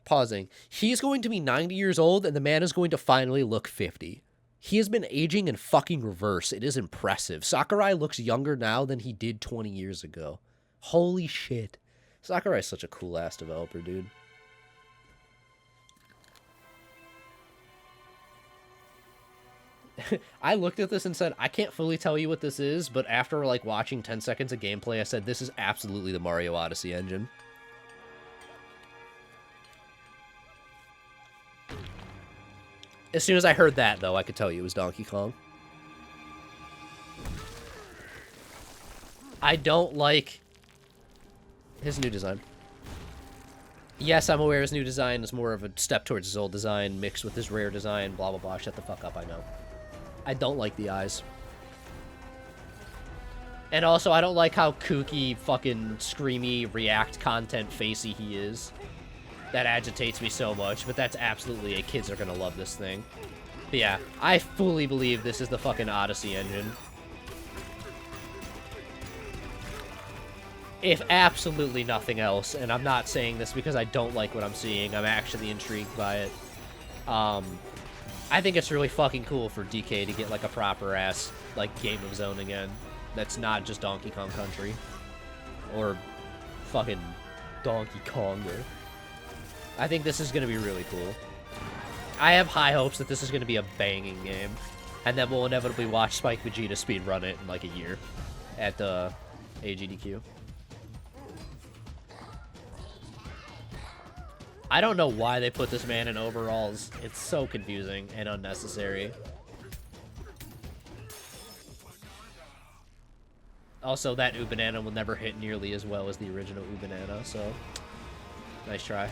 pausing. He's going to be 90 years old, and the man is going to finally look 50. He has been aging in fucking reverse. It is impressive. Sakurai looks younger now than he did 20 years ago. Holy shit. Sakurai's such a cool-ass developer, dude. I looked at this and said, I can't fully tell you what this is, but after, like, watching 10 seconds of gameplay, I said, this is absolutely the Mario Odyssey engine. As soon as I heard that, though, I could tell you it was Donkey Kong. I don't like his new design. Yes, I'm aware his new design is more of a step towards his old design mixed with his rare design, blah, blah, blah. Shut the fuck up, I know. I don't like the eyes. And also, I don't like how kooky, fucking, screamy, react content facey he is. That agitates me so much, but that's absolutely a kids are gonna love this thing. But yeah, I fully believe this is the fucking Odyssey engine. If absolutely nothing else, and I'm not saying this because I don't like what I'm seeing, I'm actually intrigued by it. I think it's really fucking cool for DK to get, like, a proper-ass, like, game of his own again. That's not just Donkey Kong Country. Or fucking Donkey Konger. I think this is going to be really cool. I have high hopes that this is going to be a banging game. And then we'll inevitably watch Spike Vegeta speedrun it in, like, a year. At the AGDQ. I don't know why they put this man in overalls. It's so confusing and unnecessary. Also, that Ubanana will never hit nearly as well as the original Ubanana, so nice try.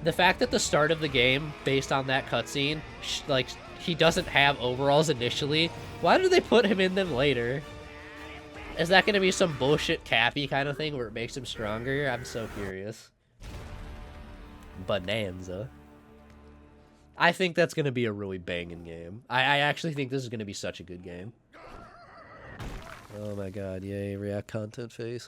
The fact that the start of the game, based on that cutscene, like, he doesn't have overalls initially, why did they put him in them later? Is that going to be some bullshit Cappy kind of thing where it makes him stronger? I'm so curious. Bonanza. I think that's going to be a really banging game. I actually think this is going to be such a good game. Oh my god, yay, react content face.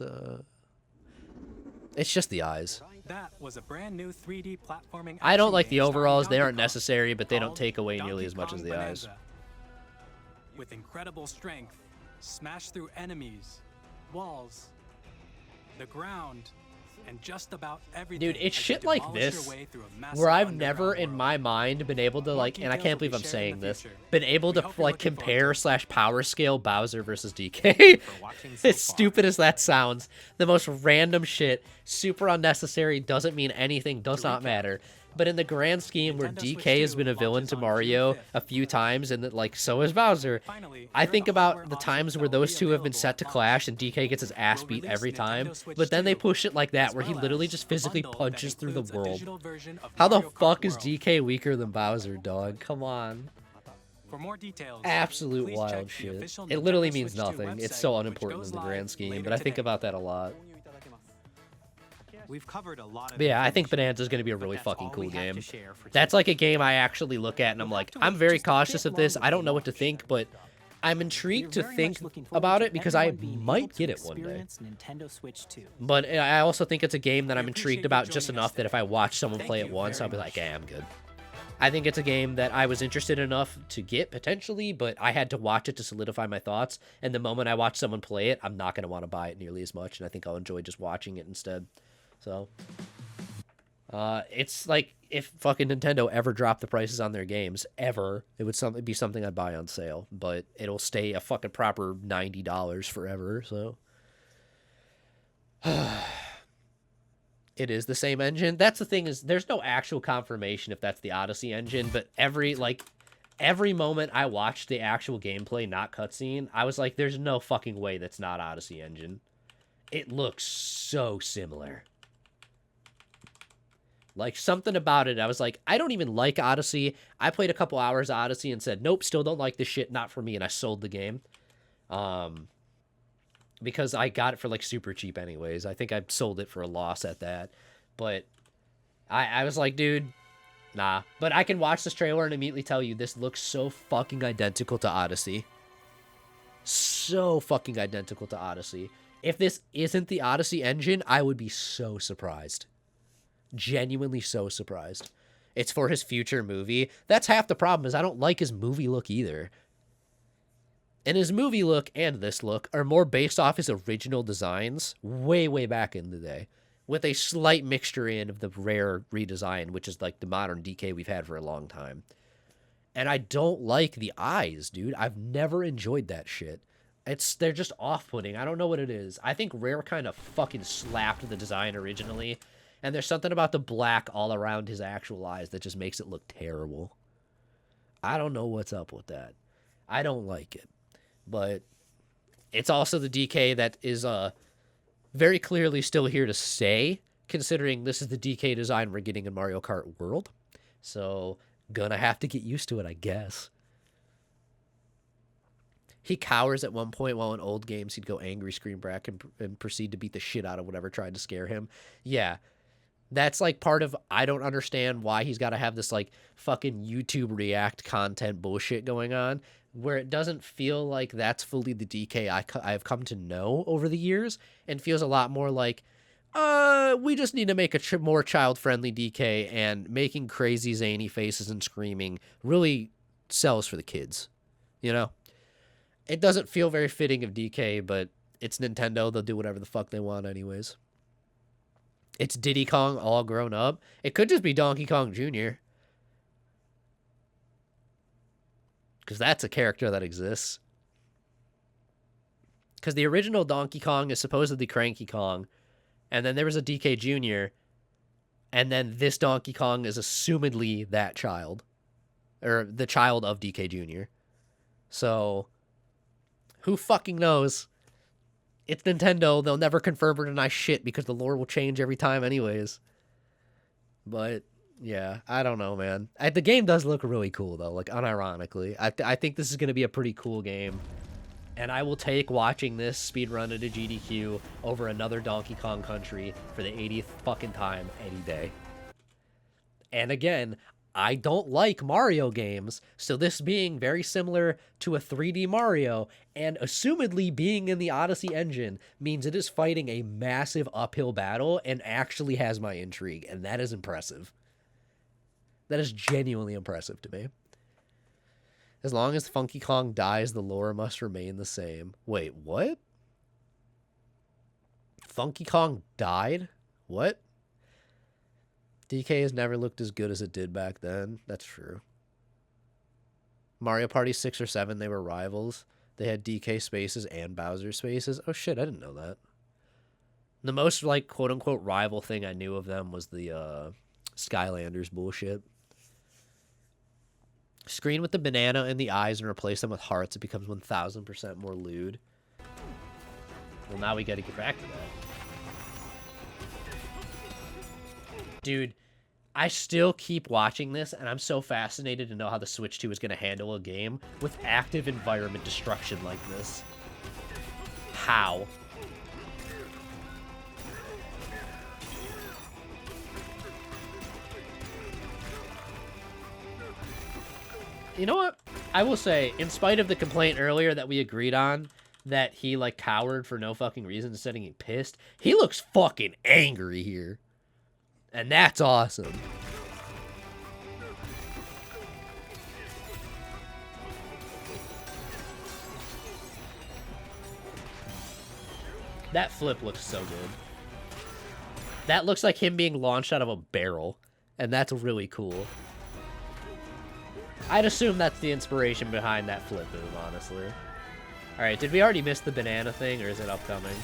It's just the eyes.
That was a brand new 3D platforming.
I don't like the overalls. They aren't necessary, but they don't take away nearly as much as the eyes.
With incredible strength, smash through enemies, walls, the ground, and just about everything.
Dude, it's shit like this where I've never in my mind been able to, like, and I can't believe I'm saying this, been able to, like, compare / power scale Bowser versus DK. As stupid as that sounds, the most random shit, super unnecessary, doesn't mean anything, does not matter. But in the grand scheme where DK has been a villain to Mario a few times, and that, like, so is Bowser, I think about the times where those two have been set to clash and DK gets his ass beat every time, but then they push it like that where he literally just physically punches through the world. How the fuck is DK weaker than Bowser, dog? Come on.
For more details,
absolute wild shit. It literally means nothing. It's so unimportant in the grand scheme, but I think about that a lot.
We've covered a lot of.
But yeah, I think Bonanza is going to be a really fucking cool game. That's like a game I actually look at and I'm like, I'm very cautious of this. I don't know what to think, but I'm intrigued to think about it because I might get it one day. But I also think it's a game that I'm intrigued about just enough that if I watch someone play it once, I'll be like, yeah, I'm good. I think it's a game that I was interested enough to get potentially, but I had to watch it to solidify my thoughts. And the moment I watch someone play it, I'm not going to want to buy it nearly as much. And I think I'll enjoy just watching it instead. So, it's like, if fucking Nintendo ever dropped the prices on their games, ever, it would be something I'd buy on sale. But it'll stay a fucking proper $90 forever, so. It is the same engine. That's the thing, is there's no actual confirmation if that's the Odyssey engine, but every moment I watched the actual gameplay, not cutscene, I was like, there's no fucking way that's not Odyssey engine. It looks so similar. Like, something about it, I was like, I don't even like Odyssey. I played a couple hours of Odyssey and said, nope, still don't like this shit, not for me, and I sold the game. Because I got it for, like, super cheap anyways. I think I sold it for a loss at that. But I was like, dude, nah. But I can watch this trailer and immediately tell you this looks so fucking identical to Odyssey. So fucking identical to Odyssey. If this isn't the Odyssey engine, I would be so surprised. Genuinely so surprised. It's for his future movie. That's half the problem, is I don't like his movie look either. And his movie look and this look are more based off his original designs way, way back in the day, with a slight mixture in of the rare redesign, which is like the modern DK we've had for a long time. And I don't like the eyes, dude. I've never enjoyed that shit. They're just off-putting. I don't know what it is. I think Rare kind of fucking slapped the design originally, and there's something about the black all around his actual eyes that just makes it look terrible. I don't know what's up with that. I don't like it. But it's also the DK that is very clearly still here to stay, considering this is the DK design we're getting in Mario Kart World. So, gonna have to get used to it, I guess. He cowers at one point while in old games he'd go angry, scream back, and proceed to beat the shit out of whatever tried to scare him. Yeah. That's, like, part of, I don't understand why he's got to have this, like, fucking YouTube React content bullshit going on, where it doesn't feel like that's fully the DK I've come to know over the years, and feels a lot more like, we just need to make a more child-friendly DK, and making crazy zany faces and screaming really sells for the kids, you know? It doesn't feel very fitting of DK, but it's Nintendo, they'll do whatever the fuck they want anyways. It's Diddy Kong all grown up. It could just be Donkey Kong Jr. Because that's a character that exists. Because the original Donkey Kong is supposedly Cranky Kong. And then there was a DK Jr. And then this Donkey Kong is assumedly that child. Or the child of DK Jr. So, who fucking knows? It's Nintendo. They'll never confirm or deny shit because the lore will change every time anyways. But, yeah, I don't know, man. The game does look really cool, though, like, unironically. I think this is going to be a pretty cool game. And I will take watching this speedrun at a GDQ over another Donkey Kong Country for the 80th fucking time any day. And again, I don't like Mario games, so this being very similar to a 3D Mario, and assumedly being in the Odyssey engine, means it is fighting a massive uphill battle and actually has my intrigue, and that is impressive. That is genuinely impressive to me. As long as Funky Kong dies, the lore must remain the same. Wait, what? Funky Kong died? What? DK has never looked as good as it did back then. That's true. Mario Party 6 or 7, they were rivals. They had DK spaces and Bowser spaces. Oh shit, I didn't know that. The most, like, quote-unquote rival thing I knew of them was the Skylanders bullshit. Screen with the banana in the eyes and replace them with hearts. It becomes 1000% more lewd. Well, now we gotta get back to that. Dude, I still keep watching this, and I'm so fascinated to know how the Switch 2 is going to handle a game with active environment destruction like this. How? You know what? I will say, in spite of the complaint earlier that we agreed on, that he, like, cowered for no fucking reason instead of getting pissed, he looks fucking angry here. And that's awesome. That flip looks so good. That looks like him being launched out of a barrel. And that's really cool. I'd assume that's the inspiration behind that flip move, honestly. Alright, did we already miss the banana thing, or is it upcoming?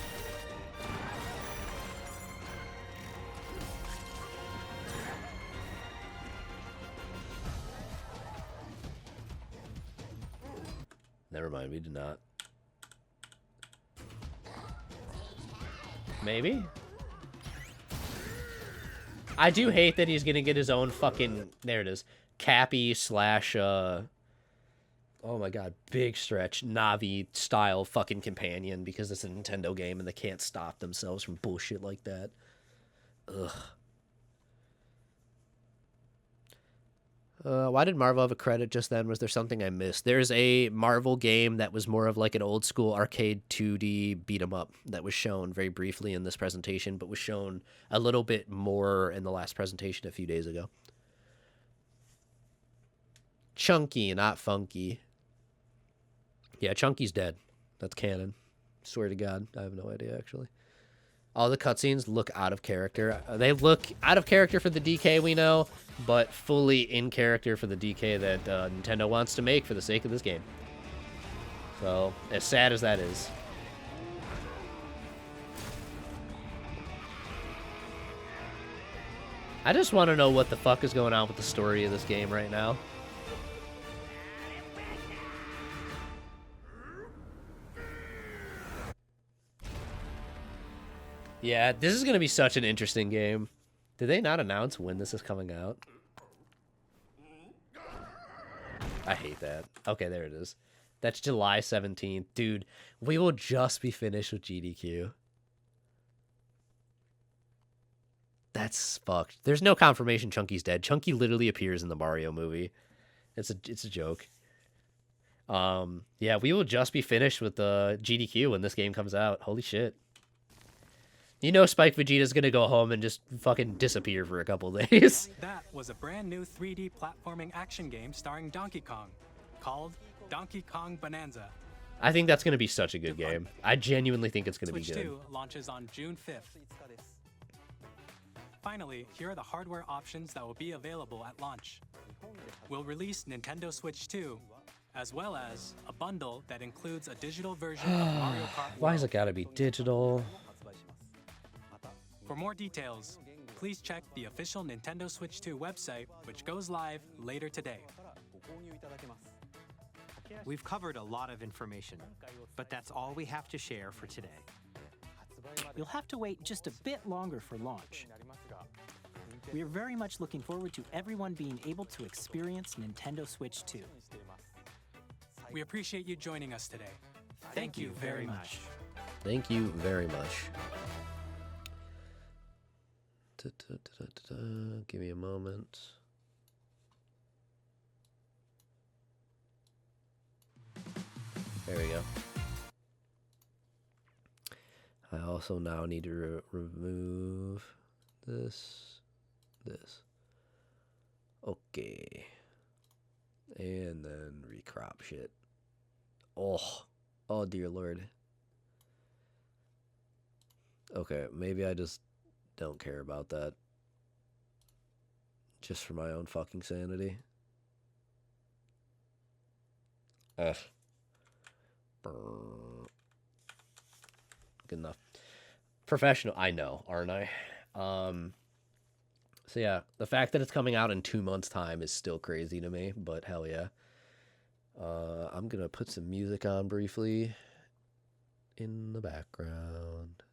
Never mind, we did not. Maybe? I do hate that he's gonna get his own fucking... There it is. Cappy slash, oh my god, big stretch, Navi-style fucking companion because it's a Nintendo game and they can't stop themselves from bullshit like that. Ugh. Why did Marvel have a credit just then? Was there something I missed? There's a Marvel game that was more of like an old school arcade 2D beat 'em up that was shown very briefly in this presentation, but was shown a little bit more in the last presentation a few days ago. Chunky, not Funky. Yeah, Chunky's dead. That's canon. Swear to God, I have no idea, actually. All the cutscenes look out of character. They look out of character for the DK we know, but fully in character for the DK that Nintendo wants to make for the sake of this game. So, as sad as that is. I just want to know what the fuck is going on with the story of this game right now. Yeah, this is going to be such an interesting game. Did they not announce when this is coming out? I hate that. Okay, there it is. That's July 17th. Dude, we will just be finished with GDQ. That's fucked. There's no confirmation Chunky's dead. Chunky literally appears in the Mario movie. It's a joke. Yeah, we will just be finished with the GDQ when this game comes out. Holy shit. You know Spike Vegeta's gonna go home and just fucking disappear for a couple days.
That was a brand new 3D platforming action game starring Donkey Kong, called Donkey Kong Bonanza.
I think that's gonna be such a good game. I genuinely think it's gonna be
Switch
good.
2 launches on June 5th. Finally, here are the hardware options that will be available at launch. We'll release Nintendo Switch 2, as well as a bundle that includes a digital version of Mario Kart
Why
World.
has it gotta be digital?
For more details, please check the official Nintendo Switch 2 website, which goes live later today.
We've covered a lot of information, but that's all we have to share for today.
You'll have to wait just a bit longer for launch. We are very much looking forward to everyone being able to experience Nintendo Switch 2.
We appreciate you joining us today. Thank you very much.
Thank you very much. Give me a moment. There we go. I also now need to remove this. Okay. And then recrop shit. Oh dear Lord. Okay, maybe I just don't care about that. Just for my own fucking sanity. Ugh. Brr. Good enough. Professional, I know, aren't I? So yeah, the fact that it's coming out in 2 months' time is still crazy to me, but hell yeah. I'm gonna put some music on briefly in the background.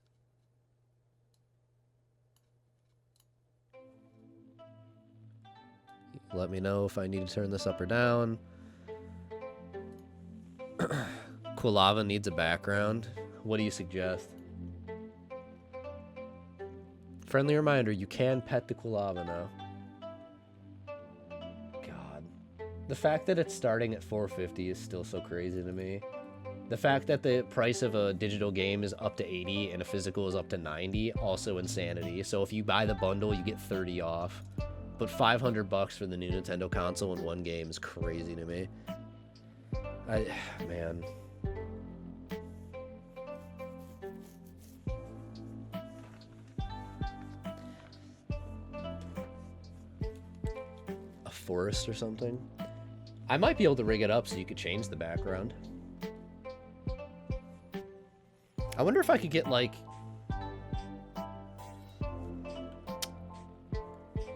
Let me know if I need to turn this up or down. Quilava needs a background. What do you suggest? Friendly reminder, you can pet the Quilava now. God. The fact that it's starting at $450 is still so crazy to me. The fact that the price of a digital game is up to $80 and a physical is up to $90, also insanity. So if you buy the bundle, you get $30 off. But $500 for the new Nintendo console in one game is crazy to me. Man. forest or something. I might be able to rig it up so you could change the background. I wonder if I could get, like...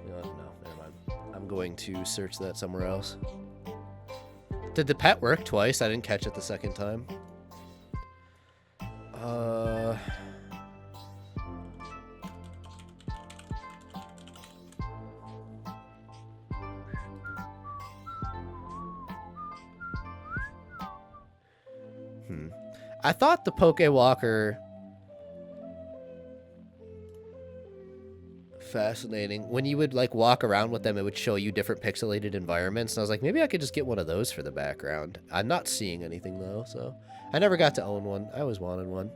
No, never mind. I'm going to search that somewhere else. Did the pet work twice? I didn't catch it the second time. I thought the Pokewalker... Fascinating. When you would, like, walk around with them, it would show you different pixelated environments. And I was like, maybe I could just get one of those for the background. I'm not seeing anything, though, so... I never got to own one. I always wanted one.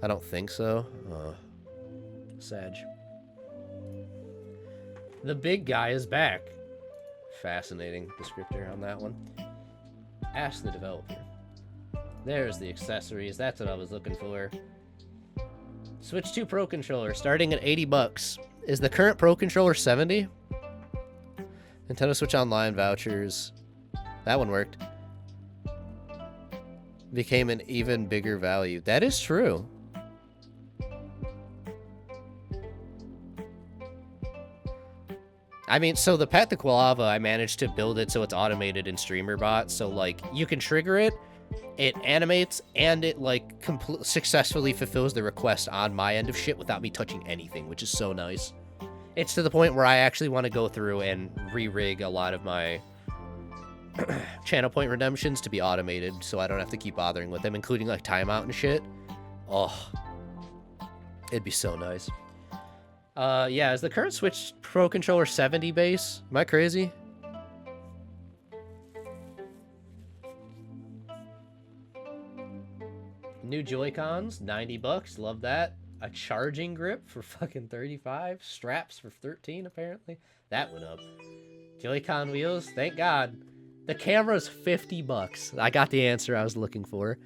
I don't think so. Sag. The big guy is back. Fascinating descriptor on that one. Ask the developer. There's the accessories. That's what I was looking for. Switch 2 Pro Controller starting at $80. Is the current Pro Controller 70? Nintendo Switch Online vouchers. That one worked. Became an even bigger value. That is true. I mean, so the Pet the Koalava, I managed to build it so it's automated in StreamerBot. So, like, you can trigger it, it animates, and it, like, successfully fulfills the request on my end of shit without me touching anything, which is so nice. It's to the point where I actually want to go through and re-rig a lot of my channel point redemptions to be automated so I don't have to keep bothering with them, including, like, timeout and shit. Oh, it'd be so nice. Yeah, is the current Switch Pro Controller 70 base? Am I crazy? New Joy-Cons, $90. Love that. A charging grip for fucking 35. Straps for 13, apparently. That went up. Joy-Con wheels, thank God. The camera's $50. I got the answer I was looking for.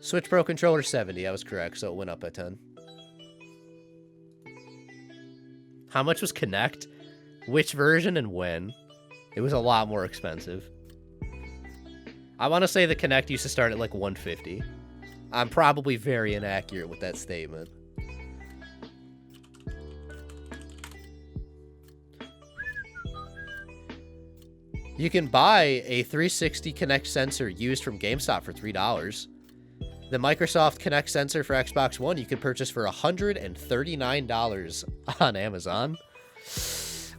Switch Pro Controller 70, I was correct, so it went up by 10. How much was Kinect? Which version and when? It was a lot more expensive. I want to say the Kinect used to start at like $150. I'm probably very inaccurate with that statement. You can buy a 360 Kinect sensor used from GameStop for $3. The Microsoft Kinect sensor for Xbox One you can purchase for $139 on Amazon.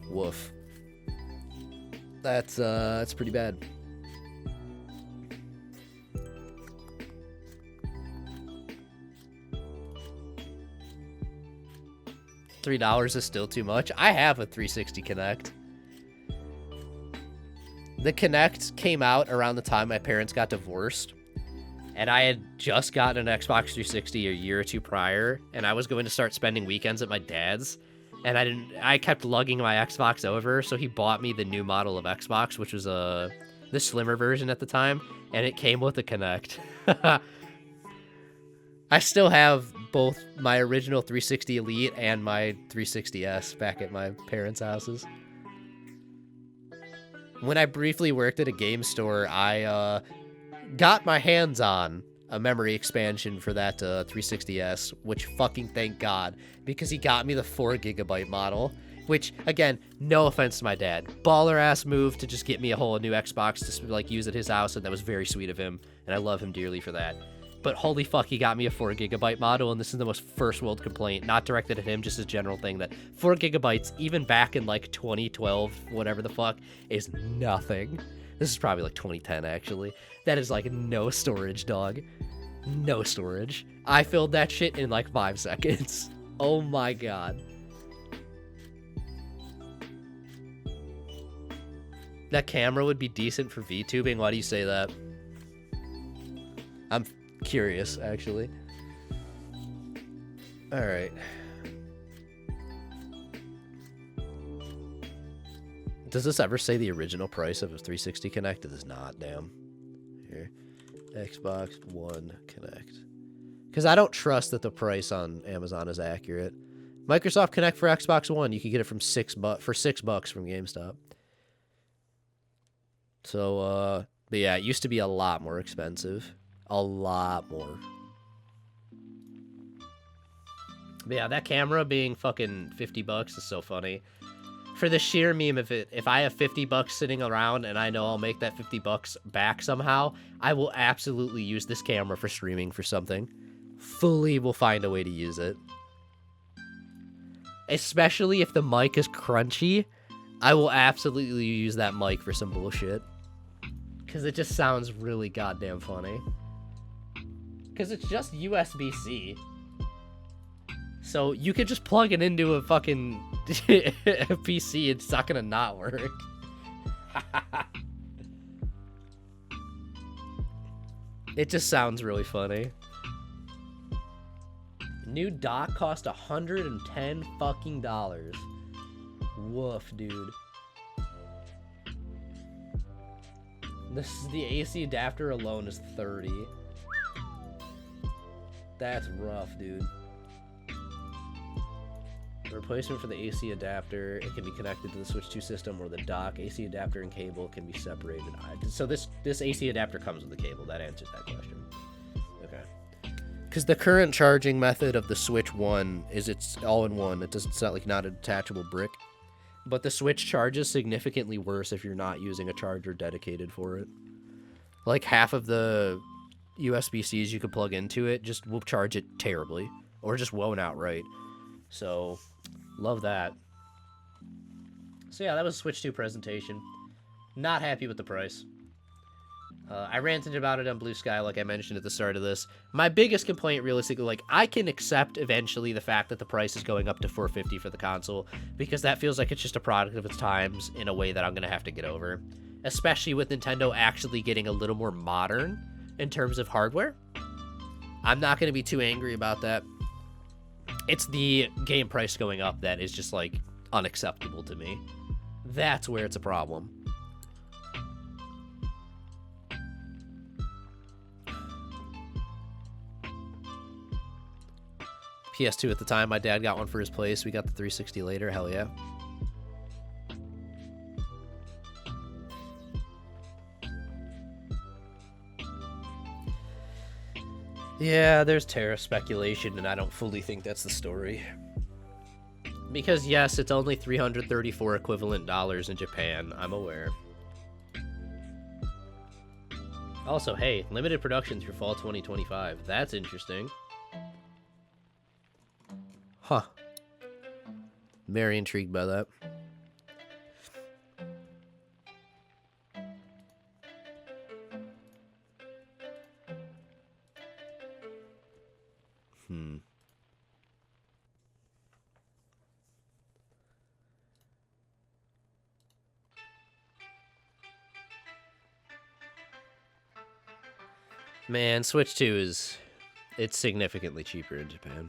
Woof. That's pretty bad. $3 is still too much. I have a 360 Kinect. The Kinect came out around the time my parents got divorced. And I had just gotten an Xbox 360 a year or two prior, and I was going to start spending weekends at my dad's, and I kept lugging my Xbox over, so he bought me the new model of Xbox, which was the slimmer version at the time, and it came with a Kinect. I still have both my original 360 Elite and my 360S back at my parents' houses. When I briefly worked at a game store, I got my hands on a memory expansion for that 360S, which fucking thank God, because he got me the 4GB model, which, again, no offense to my dad, baller ass move to just get me a whole new Xbox to like use at his house, and that was very sweet of him, and I love him dearly for that. But holy fuck, he got me a 4GB model, and this is the most first world complaint, not directed at him, just a general thing, that 4GB, even back in like 2012, whatever the fuck, is nothing. This is probably like 2010, actually. That is like no storage, dog. No storage. I filled that shit in like 5 seconds. Oh my God. That camera would be decent for VTubing. Why do you say that? I'm curious, actually. Alright. Does this ever say the original price of a 360 Kinect? It does not, damn. Here. Xbox One Connect. Because I don't trust that the price on Amazon is accurate. Microsoft Connect for Xbox One, you can get it from for $6 from GameStop. So, but yeah, it used to be a lot more expensive. A lot more. But yeah, that camera being fucking $50 is so funny. For the sheer meme, if I have $50 sitting around and I know I'll make that $50 back somehow, I will absolutely use this camera for streaming for something. Fully will find a way to use it. Especially if the mic is crunchy, I will absolutely use that mic for some bullshit. Because it just sounds really goddamn funny. Because it's just USB-C. So you could just plug it into a fucking PC, it's not gonna not work. It just sounds really funny. New dock cost $110 fucking dollars. Woof, dude. The AC adapter alone is $30. That's rough, dude. The replacement for the AC adapter, it can be connected to the Switch 2 system or the dock. AC adapter and cable can be separated. So this AC adapter comes with the cable. That answers that question. Okay. Because the current charging method of the Switch 1 is it's all-in-one. It's not like not a detachable brick. But the Switch charges significantly worse if you're not using a charger dedicated for it. Like half of the USB-Cs you could plug into it just will charge it terribly. Or just won't outright. So, love that. So yeah, that was a Switch 2 presentation. Not happy with the price. I ranted about it on Blue Sky, like I mentioned at the start of this. My biggest complaint, realistically, like, I can accept eventually the fact that the price is going up to $450 for the console, because that feels like it's just a product of its times in a way that I'm going to have to get over. Especially with Nintendo actually getting a little more modern in terms of hardware. I'm not going to be too angry about that. It's the game price going up that is just, like, unacceptable to me. That's where it's a problem. PS2 at the time, my dad got one for his place. We got the 360 later. Hell yeah. Yeah, there's tariff speculation, and I don't fully think that's the story. Because yes, it's only 334 equivalent dollars in Japan. I'm aware. Also, hey, limited production through fall 2025. That's interesting. Huh. Very intrigued by that. Man, Switch 2 it's significantly cheaper in Japan.